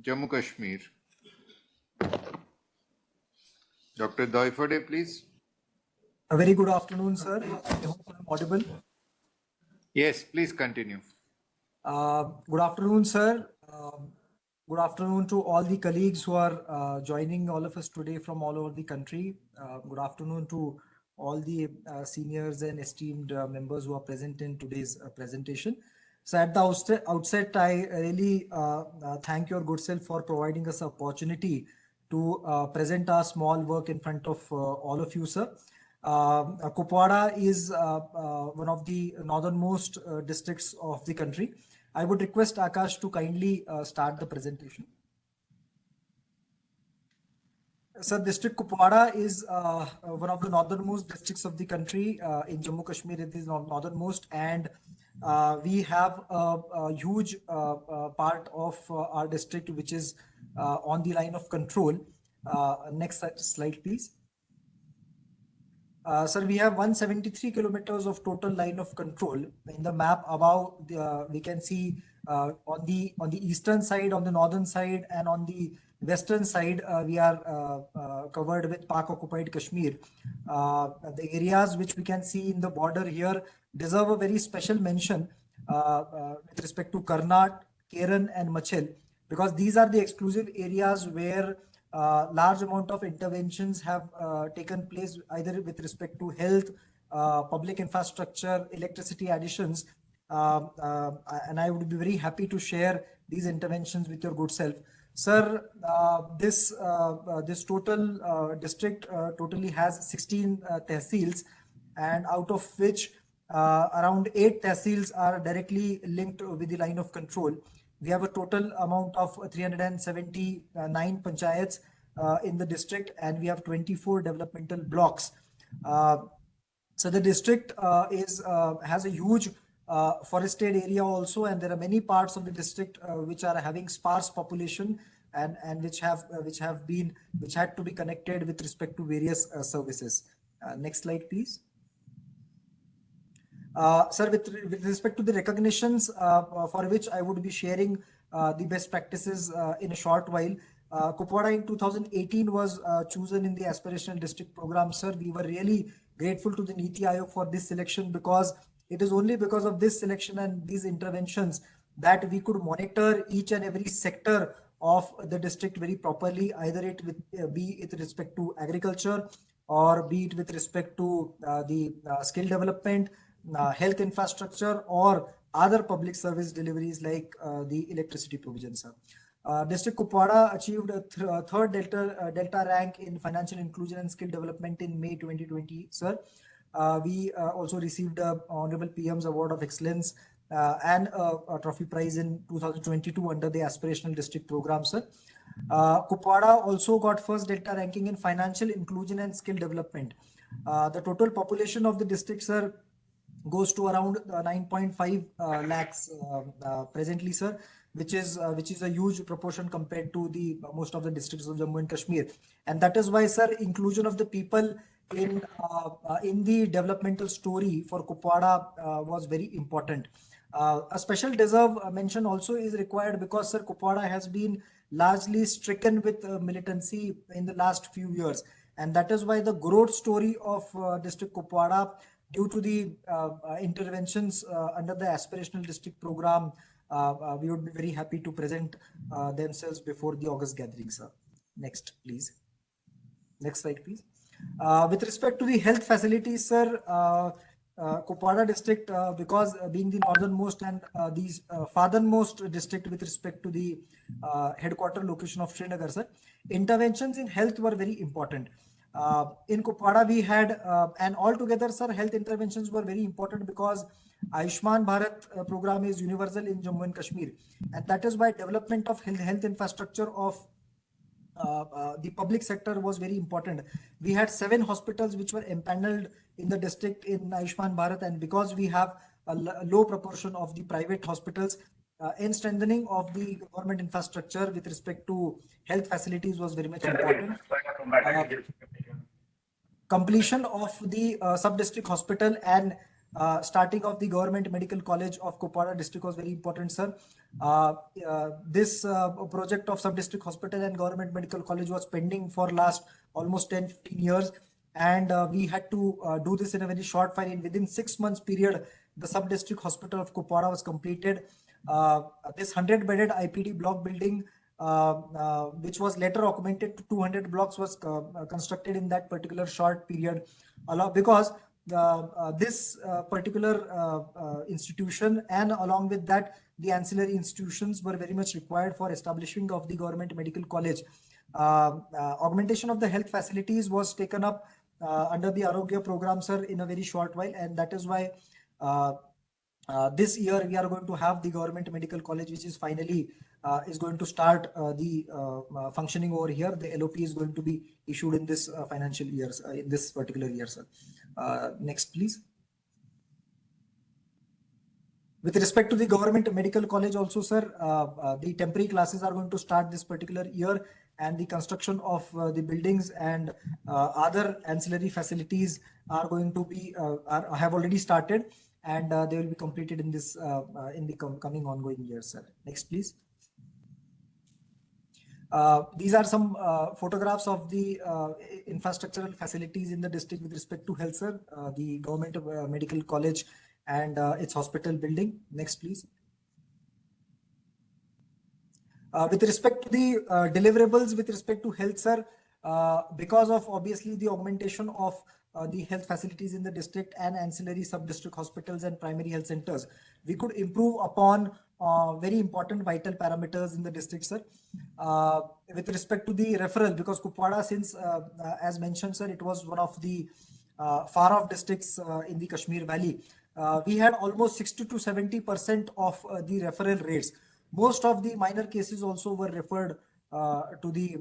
Jammu Kashmir. Dr. Doifode, please. A very good afternoon, sir. I hope I'm audible. Yes, please continue. Good afternoon, sir. Good afternoon to all the colleagues who are joining all of us today from all over the country. Good afternoon to all the seniors and esteemed members who are present in today's presentation. So at the outset, I really thank your good self for providing us an opportunity to present our small work in front of all of you, sir. Kupwada is one of the northernmost districts of the country. I would request Akash to kindly start the presentation. Sir, District Kupwada is one of the northernmost districts of the country. In Jammu Kashmir, it is northernmost, and we have a huge part of our district which is on the line of control. Next slide, please. Sir, we have 173 kilometers of total line of control. In the map above, we can see on the eastern side, on the northern side, and on the western side, we are covered with Pak-occupied Kashmir. The areas which we can see in the border here deserve a very special mention with respect to Karnat, Keren and Machel, because these are the exclusive areas where large amount of interventions have taken place, either with respect to health, public infrastructure, electricity additions, and I would be very happy to share these interventions with your good self. Sir, this total district totally has 16 tehsils, and out of which around 8 tehsils are directly linked with the line of control. We have a total amount of 379 panchayats in the district, and we have 24 developmental blocks. So the district has a huge forested area also, and there are many parts of the district which are having sparse population and which had to be connected with respect to various services. Next slide, please. Sir, with respect to the recognitions for which I would be sharing the best practices in a short while. Kupwara in 2018 was chosen in the aspirational district program. Sir, we were really grateful to the Niti Aayog for this selection, because it is only because of this selection and these interventions that we could monitor each and every sector of the district very properly, either it be with respect to agriculture or be it with respect to the skill development, health infrastructure, or other public service deliveries like the electricity provision, sir. District Kupwara achieved a third Delta rank in financial inclusion and skill development in May 2020, sir. We also received a Honorable PM's Award of Excellence and a trophy prize in 2022 under the Aspirational District Program, sir. Kupwara also got first Delta ranking in financial inclusion and skill development. The total population of the district, sir, goes to around 9.5 lakhs presently, sir, which is a huge proportion compared to the most of the districts of Jammu and Kashmir. And that is why, sir, inclusion of the people in the developmental story for Kupwara was very important. A special deserve mention also is required because, sir, Kupwara has been largely stricken with militancy in the last few years, and that is why the growth story of district Kupwara, due to the interventions under the aspirational district program, we would be very happy to present themselves before the August gathering, sir. Next, please. Next slide, please. With respect to the health facilities, sir, Kupwara district, because being the northernmost and the farthernmost district with respect to the headquarter location of Srinagar, sir, interventions in health were very important. In Kupwara, we had, and altogether, sir, health interventions were very important because Ayushman Bharat program is universal in Jammu and Kashmir, and that is why development of health infrastructure of the public sector was very important. We had 7 hospitals which were empaneled in the district in Ayushman Bharat, and because we have a low proportion of the private hospitals, in strengthening of the government infrastructure with respect to health facilities was very much important. Completion of the sub-district hospital and starting of the government medical college of Kupwara district was very important, sir. This project of sub-district hospital and government medical college was pending for last almost 10-15 years, and we had to do this in a very short time. Within 6 months period, the sub-district hospital of Kupwara was completed. This 100-bedded IPD block building, which was later augmented to 200 blocks, was constructed in that particular short period, because this particular institution and along with that the ancillary institutions were very much required for establishing of the government medical college. Augmentation of the health facilities was taken up under the Arogya program, sir, in a very short while, and that is why this year we are going to have the government medical college, which is finally is going to start the functioning over here. The LOP is going to be issued in this financial year, in this particular year, sir. Next, please. With respect to the government medical college also, sir, the temporary classes are going to start this particular year, and the construction of the buildings and other ancillary facilities are going to be have already started, and they will be completed in this in the coming ongoing years, sir. Next, please. These are some photographs of the infrastructural facilities in the district with respect to health, sir. The government medical college and its hospital building. Next, please. With respect to the deliverables with respect to health, sir, because of obviously the augmentation of the health facilities in the district and ancillary sub-district hospitals and primary health centers, we could improve upon very important vital parameters in the district, sir. With respect to the referral, because Kupwara, since as mentioned, sir, it was one of the far off districts in the Kashmir Valley, we had almost 60 to 70% of the referral rates. Most of the minor cases also were referred to the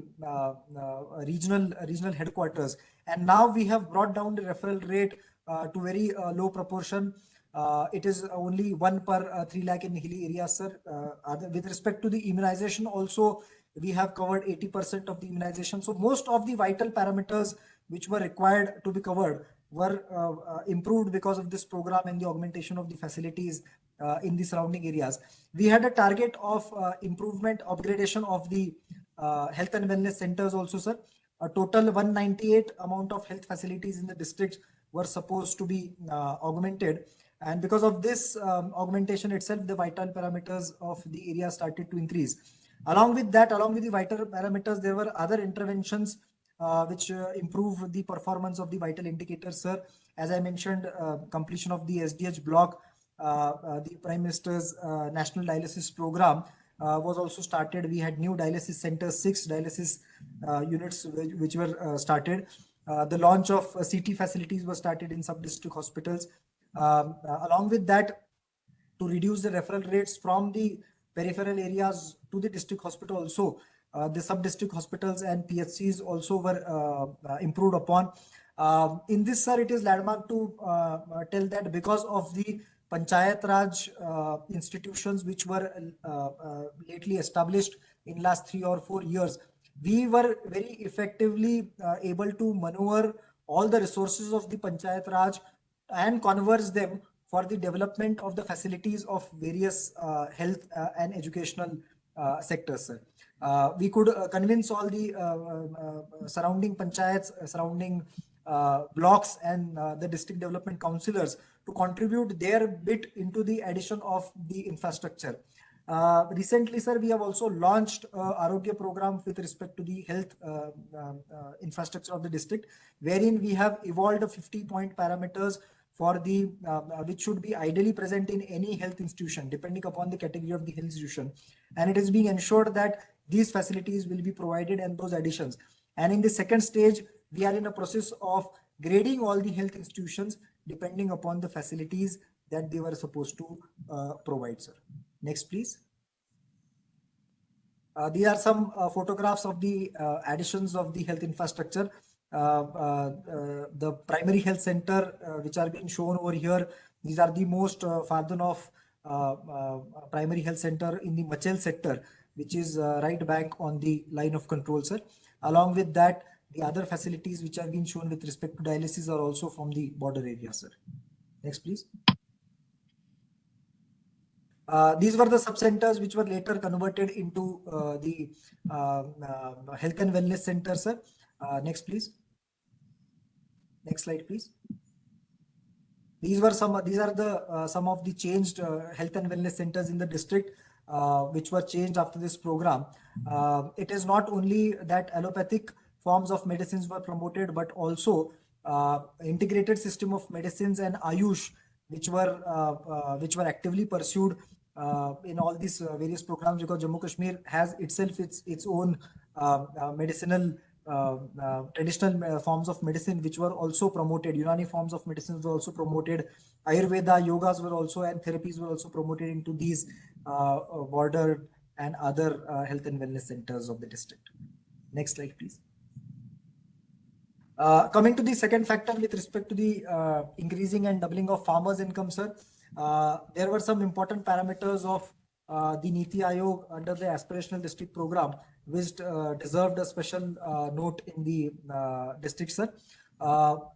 regional headquarters, and now we have brought down the referral rate to very low proportion. It is only 1 per 3 lakh in hilly areas, sir. With respect to the immunization also, we have covered 80% of the immunization. So most of the vital parameters which were required to be covered were improved because of this program and the augmentation of the facilities in the surrounding areas. We had a target of improvement, upgradation of the health and wellness centers also, sir. A total 198 amount of health facilities in the district were supposed to be augmented. And because of this augmentation itself, the vital parameters of the area started to increase. Along with that, along with the vital parameters, there were other interventions which improve the performance of the vital indicators, sir. As I mentioned, completion of the SDH block, the Prime Minister's National Dialysis Program was also started. We had new dialysis centers, 6 dialysis units which were started. The launch of CT facilities was started in sub-district hospitals. Along with that, to reduce the referral rates from the peripheral areas to the district hospital also, the sub-district hospitals and PHCs also were improved upon. In this, sir, it is landmark to tell that because of the Panchayat Raj institutions which were lately established in last 3 or 4 years, we were very effectively able to maneuver all the resources of the Panchayat Raj and converge them for the development of the facilities of various health and educational sectors, sir. We could convince all the surrounding panchayats, surrounding blocks and the district development councillors to contribute their bit into the addition of the infrastructure. Recently, sir, we have also launched Arogya program with respect to the health infrastructure of the district, wherein we have evolved 50-point parameters for the which should be ideally present in any health institution depending upon the category of the health institution, and it is being ensured that these facilities will be provided and those additions. And in the second stage, we are in a process of grading all the health institutions depending upon the facilities that they were supposed to provide, sir. Next, please. These are some photographs of the additions of the health infrastructure. The primary health center which are being shown over here, these are the most farther off primary health center in the Machel sector, which is right back on the line of control, sir. Along with that, the other facilities which have been shown with respect to dialysis are also from the border area, sir. Next, please. These were the sub-centers which were later converted into the health and wellness center, sir. Next, please. Next slide, please. These are the some of the changed health and wellness centers in the district which were changed after this program. It is not only that allopathic forms of medicines were promoted, but also integrated system of medicines and Ayush, which were actively pursued in all these various programs, because Jammu Kashmir has itself its own medicinal traditional forms of medicine which were also promoted. Unani forms of medicines were also promoted. Ayurveda, yogas were also, and therapies were also promoted into these border and other health and wellness centers of the district. Next slide, please. Coming to the second factor with respect to the increasing and doubling of farmers' income, sir, there were some important parameters of the Niti Aayog under the aspirational district program, which deserved a special note in the district, sir.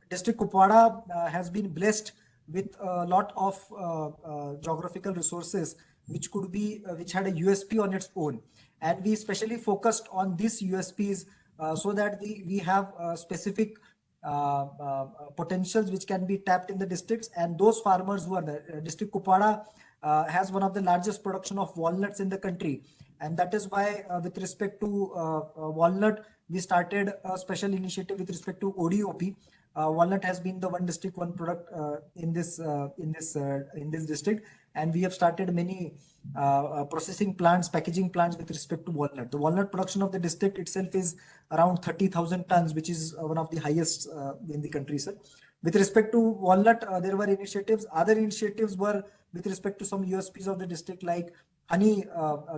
District Kupwara has been blessed with a lot of geographical resources which could be which had a USP on its own, and we specially focused on these USPs so that we have specific potentials which can be tapped in the districts. And those farmers who are the district Kupwara has one of the largest production of walnuts in the country, and that is why with respect to walnut we started a special initiative with respect to ODOP. Walnut has been the one district, one product in this district, and we have started many processing plants, packaging plants with respect to walnut. The walnut production of the district itself is around 30,000 tons, which is one of the highest in the country, sir. With respect to walnut, there were initiatives. Other initiatives were with respect to some USPs of the district, like honey.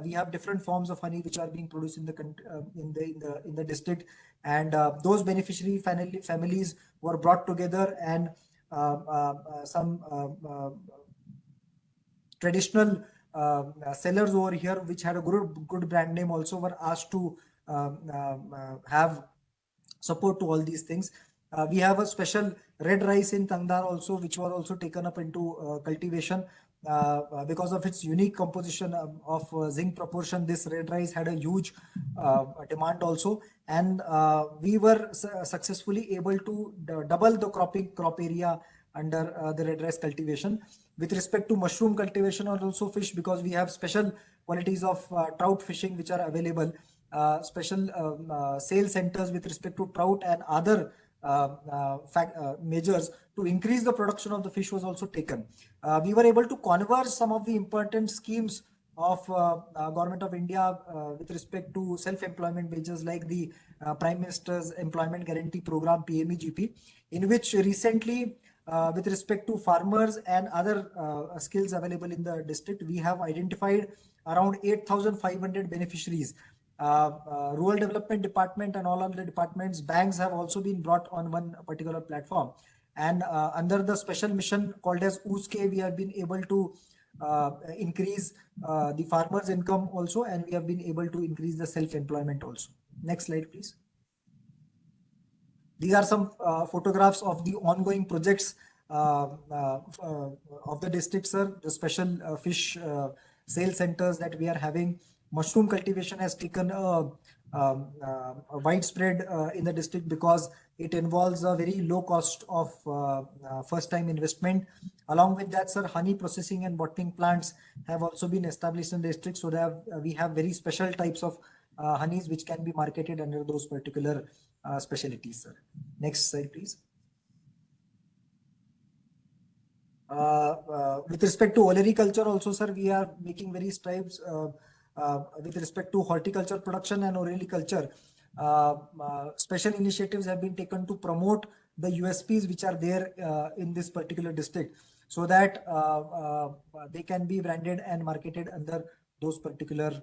We have different forms of honey which are being produced in the district, and those beneficiary families were brought together, and some traditional sellers over here which had a good brand name also were asked to have support to all these things. We have a special red rice in Tangdar also, which was also taken up into cultivation. Because of its unique composition of zinc proportion, this red rice had a huge demand also, and we were successfully able to double the crop area under the red rice cultivation. With respect to mushroom cultivation or also fish, because we have special qualities of trout fishing which are available, special sale centers with respect to trout and other measures to increase the production of the fish was also taken. We were able to converge some of the important schemes of Government of India with respect to self-employment measures, like the Prime Minister's Employment Guarantee Program, PMEGP, in which recently with respect to farmers and other skills available in the district, we have identified around 8,500 beneficiaries. Rural Development Department and all of the departments, banks have also been brought on one particular platform, and under the special mission called as USK, we have been able to increase the farmers' income also, and we have been able to increase the self-employment also. Next slide, please. These are some photographs of the ongoing projects of the district, sir. The special fish sale centers that we are having. Mushroom cultivation has taken a widespread in the district because it involves a very low cost of first time investment. Along with that, sir, honey processing and bottling plants have also been established in the district, so that we have very special types of honeys which can be marketed under those particular specialties, sir. Next slide, please. With respect to olericulture also, sir, we are making very strides with respect to horticulture production and olericulture. Special initiatives have been taken to promote the USPs which are there in this particular district, so that they can be branded and marketed under those particular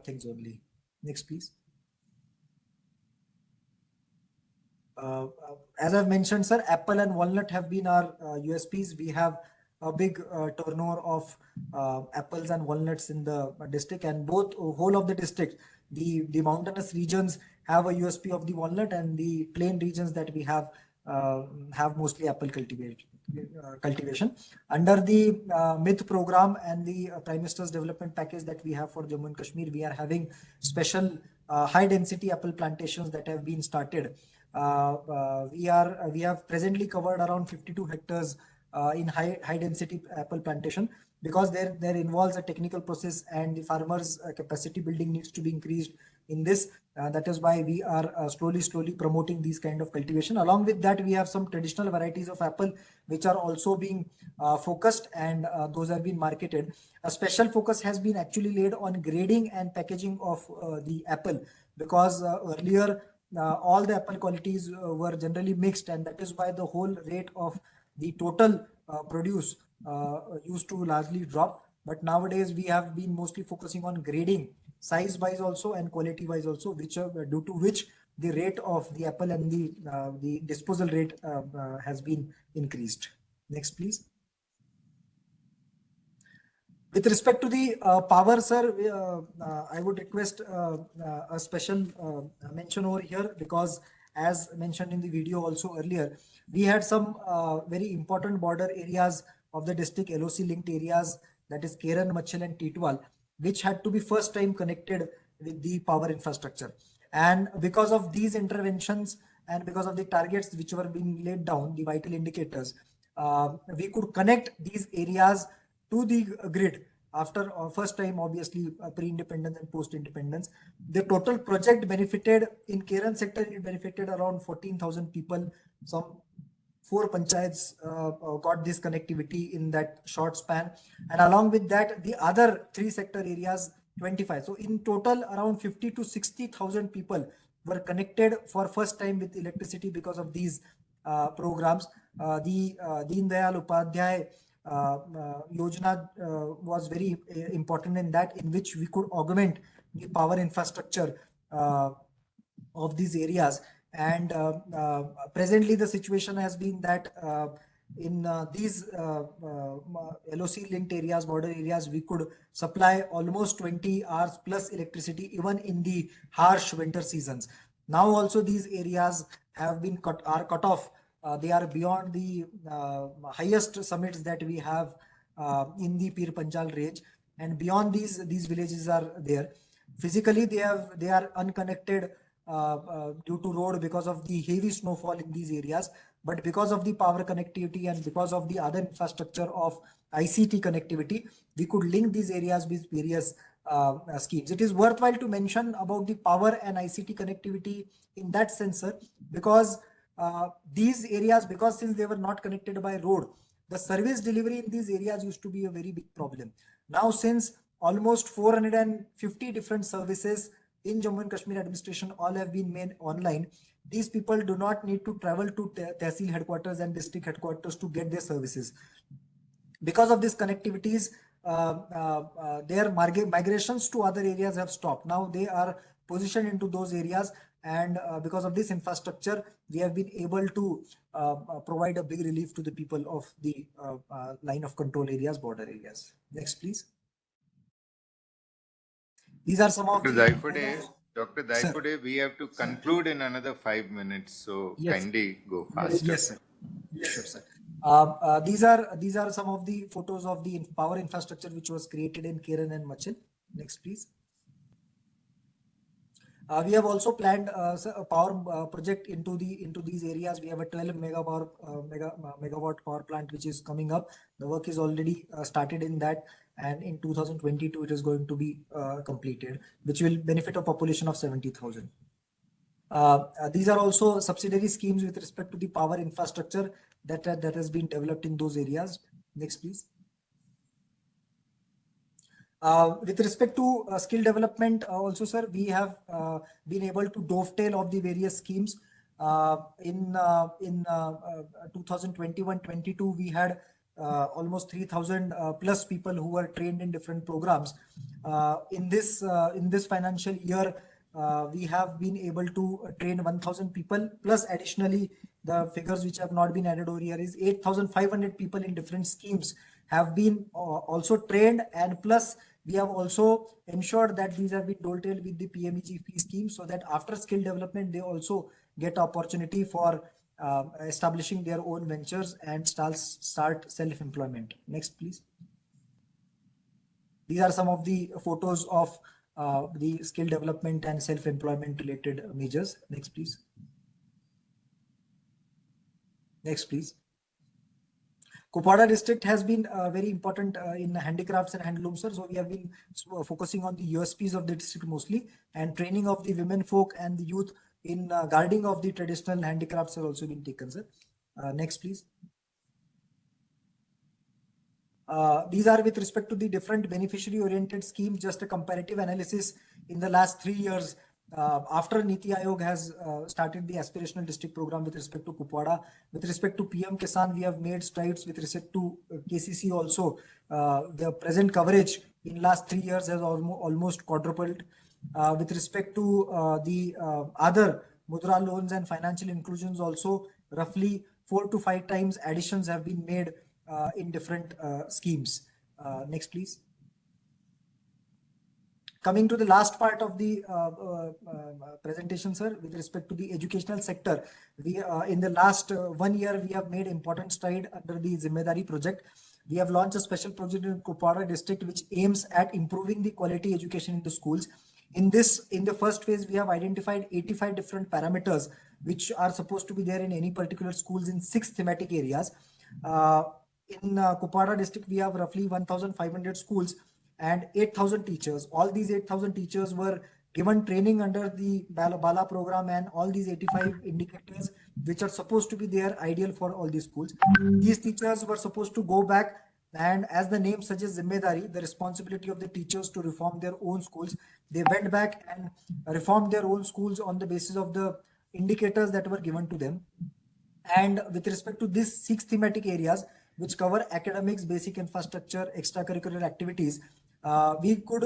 things only. Next, please. As I've mentioned, sir, apple and walnut have been our USPs. We have a big turnover of apples and walnuts in the district, and both whole of the district, the mountainous regions have a USP of the walnut, and the plain regions that we have mostly apple cultivation. Under the MITH program and the Prime Minister's Development Package that we have for Jammu and Kashmir, we are having special high density apple plantations that have been started. We have presently covered around 52 hectares in high density apple plantation, because there involves a technical process and the farmers capacity building needs to be increased in this. That is why we are slowly promoting these kind of cultivation. Along with that, we have some traditional varieties of apple which are also being focused, and those have been marketed. A special focus has been actually laid on grading and packaging of the apple, because earlier all the apple qualities were generally mixed, and that is why the whole rate of the total produce used to largely drop. But nowadays we have been mostly focusing on grading, size wise also and quality wise also, which due to which the rate of the apple and the disposal rate has been increased. Next, please. With respect to the power, sir, I would request a special mention over here, because as mentioned in the video also earlier, we had some very important border areas of the district, LOC linked areas, that is Keren, Machil and Titwal, which had to be first time connected with the power infrastructure. And because of these interventions and because of the targets which were being laid down, the vital indicators, we could connect these areas to the grid after first time, obviously pre-independence and post-independence. The total project benefited in Keren sector, it benefited around 14,000 people. Some 4 panchayats got this connectivity in that short span, and along with that the other 3 sector areas 25. So in total around 50 to 60,000 people were connected for first time with electricity because of these programs. The Deen Dayal Upadhyay Yojana was very important in that, in which we could augment the power infrastructure of these areas. And presently the situation has been that in these LOC linked areas, border areas, we could supply almost 20 hours plus electricity even in the harsh winter seasons. Now also these areas have been cut off. They are beyond the highest summits that we have in the Pir Panjal range, and beyond these villages are there. Physically they are unconnected due to road because of the heavy snowfall in these areas, but because of the power connectivity and because of the other infrastructure of ICT connectivity, we could link these areas with various schemes. It is worthwhile to mention about the power and ICT connectivity in that sense, sir, because these areas, because since they were not connected by road, the service delivery in these areas used to be a very big problem. Now, since almost 450 different services in Jammu and Kashmir administration all have been made online, these people do not need to travel to Tehsil headquarters and district headquarters to get their services. Because of these connectivities, their migrations to other areas have stopped. Now they are positioned into those areas, and because of this infrastructure, we have been able to provide a big relief to the people of the line of control areas, border areas. Next, please. These are some of Dr. Daifude, we have to conclude in another 5 minutes, so yes, kindly go faster. Yes, sir. Sure, sir. These are some of the photos of the power infrastructure which was created in Keren and Machil. Next, please. We have also planned a power project into these areas. We have a 12 megawatt power plant which is coming up. The work is already started in that, and in 2022 it is going to be completed, which will benefit a population of 70,000. These are also subsidiary schemes with respect to the power infrastructure that has been developed in those areas. Next, please. With respect to skill development also, sir, we have been able to dovetail of the various schemes. In 2021-22, we had almost 3,000 plus people who were trained in different programs. In this financial year, we have been able to train 1,000 people, plus additionally the figures which have not been added over here is 8,500 people in different schemes have been also trained, and plus we have also ensured that these have been dovetailed with the PMEGP scheme, so that after skill development they also get opportunity for establishing their own ventures and start self-employment. Next, please. These are some of the photos of the skill development and self-employment related measures. Next, please. Next, please. Kupwara district has been very important in handicrafts and handlooms, sir. So we have been focusing on the USPs of the district mostly, and training of the women folk and the youth in guarding of the traditional handicrafts have also been taken, sir. Next, please. These are with respect to the different beneficiary oriented schemes, just a comparative analysis in the last 3 years. After Niti Aayog has started the aspirational district program with respect to Kupwara, with respect to PM Kisan, we have made strides with respect to KCC also. The present coverage in last 3 years has almost quadrupled. With respect to the other Mudra loans and financial inclusions also, roughly 4 to 5 times additions have been made in different schemes. Next, please. Coming to the last part of the presentation, sir, with respect to the educational sector, we in the last 1 year we have made important stride under the Zimmedari project. we have launched a special project in Kupwara district which aims at improving the quality education in the schools. In the first phase, we have identified 85 different parameters which are supposed to be there in any particular schools in 6 thematic areas. In Kupwara district, we have roughly 1,500 schools and 8,000 teachers. All these 8,000 teachers were given training under the Bala program, and all these 85 indicators which are supposed to be there ideal for all these schools. These teachers were supposed to go back, and as the name suggests, Zimmedari, the responsibility of the teachers to reform their own schools. They went back and reformed their own schools on the basis of the indicators that were given to them. And with respect to these 6 thematic areas which cover academics, basic infrastructure, extracurricular activities, we could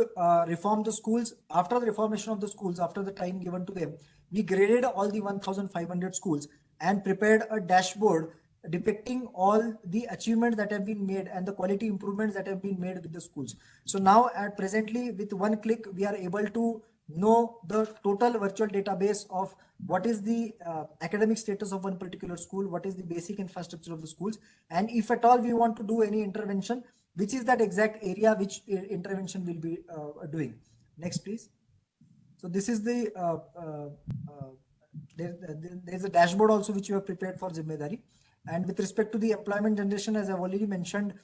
reform the schools. After the reformation of the schools, after the time given to them, we graded all the 1,500 schools and prepared a dashboard depicting all the achievements that have been made and the quality improvements that have been made with the schools. So now at presently, with one click, we are able to know the total virtual database of what is the academic status of one particular school, what is the basic infrastructure of the schools, and if at all we want to do any intervention, which is that exact area which intervention will be doing. Next, please. So this is the there's a dashboard also which we have prepared for Zimmedari. And with respect to the employment generation, as I've already mentioned,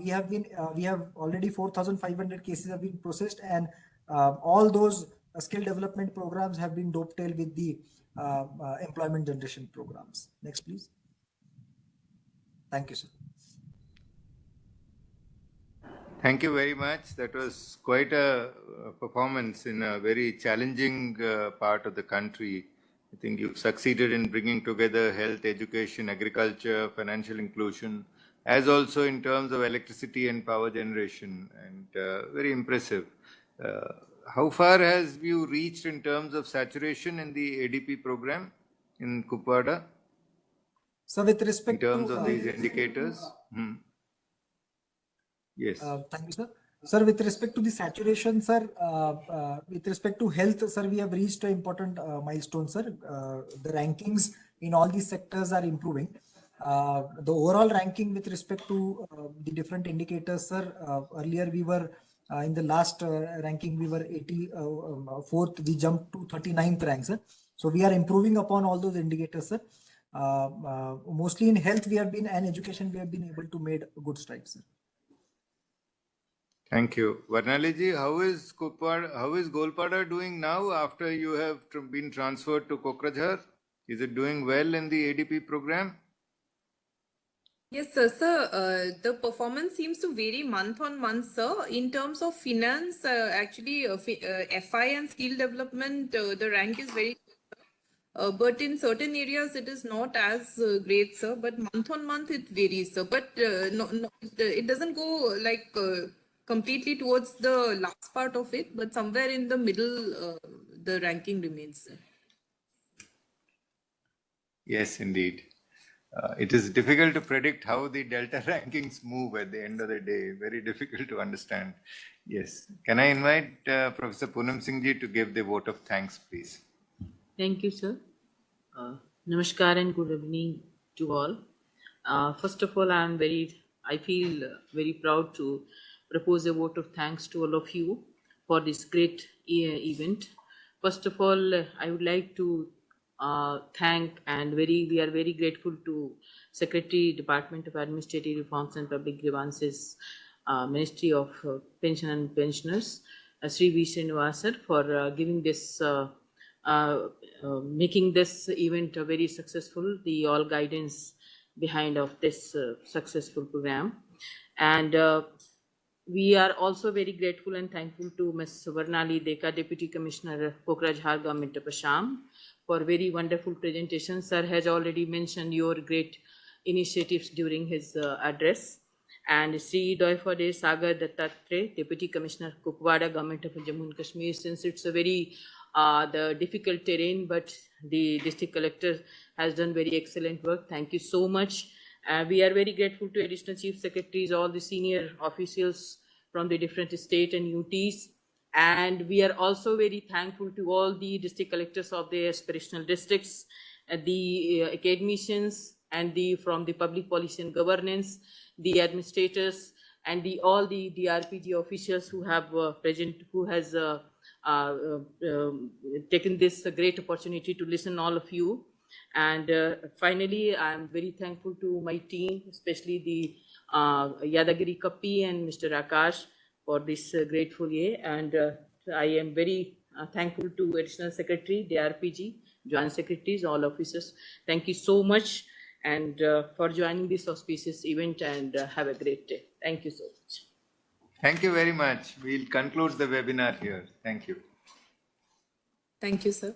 we have already 4,500 cases have been processed, and all those skill development programs have been dovetailed with the employment generation programs. Next, please. Thank you, sir. Thank you very much. That was quite a performance in a very challenging part of the country. I think you've succeeded in bringing together health, education, agriculture, financial inclusion, as also in terms of electricity and power generation, and very impressive. How far has you reached in terms of saturation in the ADP program in Kupwara? So with respect in terms to of these indicators? Yes. Thank you, sir. Sir, with respect to the saturation, sir, with respect to health, sir, we have reached an important milestone, sir. The rankings in all these sectors are improving. The overall ranking with respect to the different indicators, sir, earlier we were in the last ranking, we were 84th, we jumped to 39th rank, sir. So we are improving upon all those indicators, sir. Mostly in health we have been, and education we have been able to make good strides, sir. Thank you. Varnaliji, how is Golpada doing now after you have been transferred to Kokrajhar? Is it doing well in the ADP program? Yes, sir. Sir, the performance seems to vary month on month, sir. In terms of finance, actually, FI and skill development, the rank is very good. But in certain areas, it is not as great, sir. But month on month, it varies, sir. But it doesn't go like completely towards the last part of it, but somewhere in the middle, the ranking remains, sir. Yes, indeed. It is difficult to predict how the Delta rankings move at the end of the day. Very difficult to understand. Yes. Can I invite Professor Poonam Singh ji to give the vote of thanks, please? Thank you, sir. Namaskar and good evening to all. First of all, I feel very proud to propose a vote of thanks to all of you for this great event. First of all, I would like to thank and we are very grateful to Secretary, Department of Administrative Reforms and Public Grievances, Ministry of Pension and Pensioners, Sri V. Srinivas for giving this, making this event very successful, the all guidance behind of this successful program. And we are also very grateful and thankful to Ms. Varnali Deka, Deputy Commissioner, Kokrajhar Government of Assam, for very wonderful presentation. Sir has already mentioned your great initiatives during his address. And Sri Doifade Sagar Dattatre, Deputy Commissioner, Kupwara Government of Jammu and Kashmir, since it's a very the difficult terrain, but the district collector has done very excellent work. Thank you so much. We are very grateful to Additional Chief Secretaries, all the senior officials from the different state and UTs. And we are also very thankful to all the district collectors of the aspirational districts, the academicians, and from the public policy and governance, the administrators, and all the DRPG officials who have taken this great opportunity to listen all of you. And finally, I'm very thankful to my team, especially the Yadagiri Kappi and Mr. Akash for this grateful year. And I am very thankful to Additional Secretary, DRPG, Joint Secretaries, all officers. Thank you so much and for joining this auspicious event, and have a great day. Thank you so much. Thank you very much. We'll conclude the webinar here. Thank you. Thank you, sir.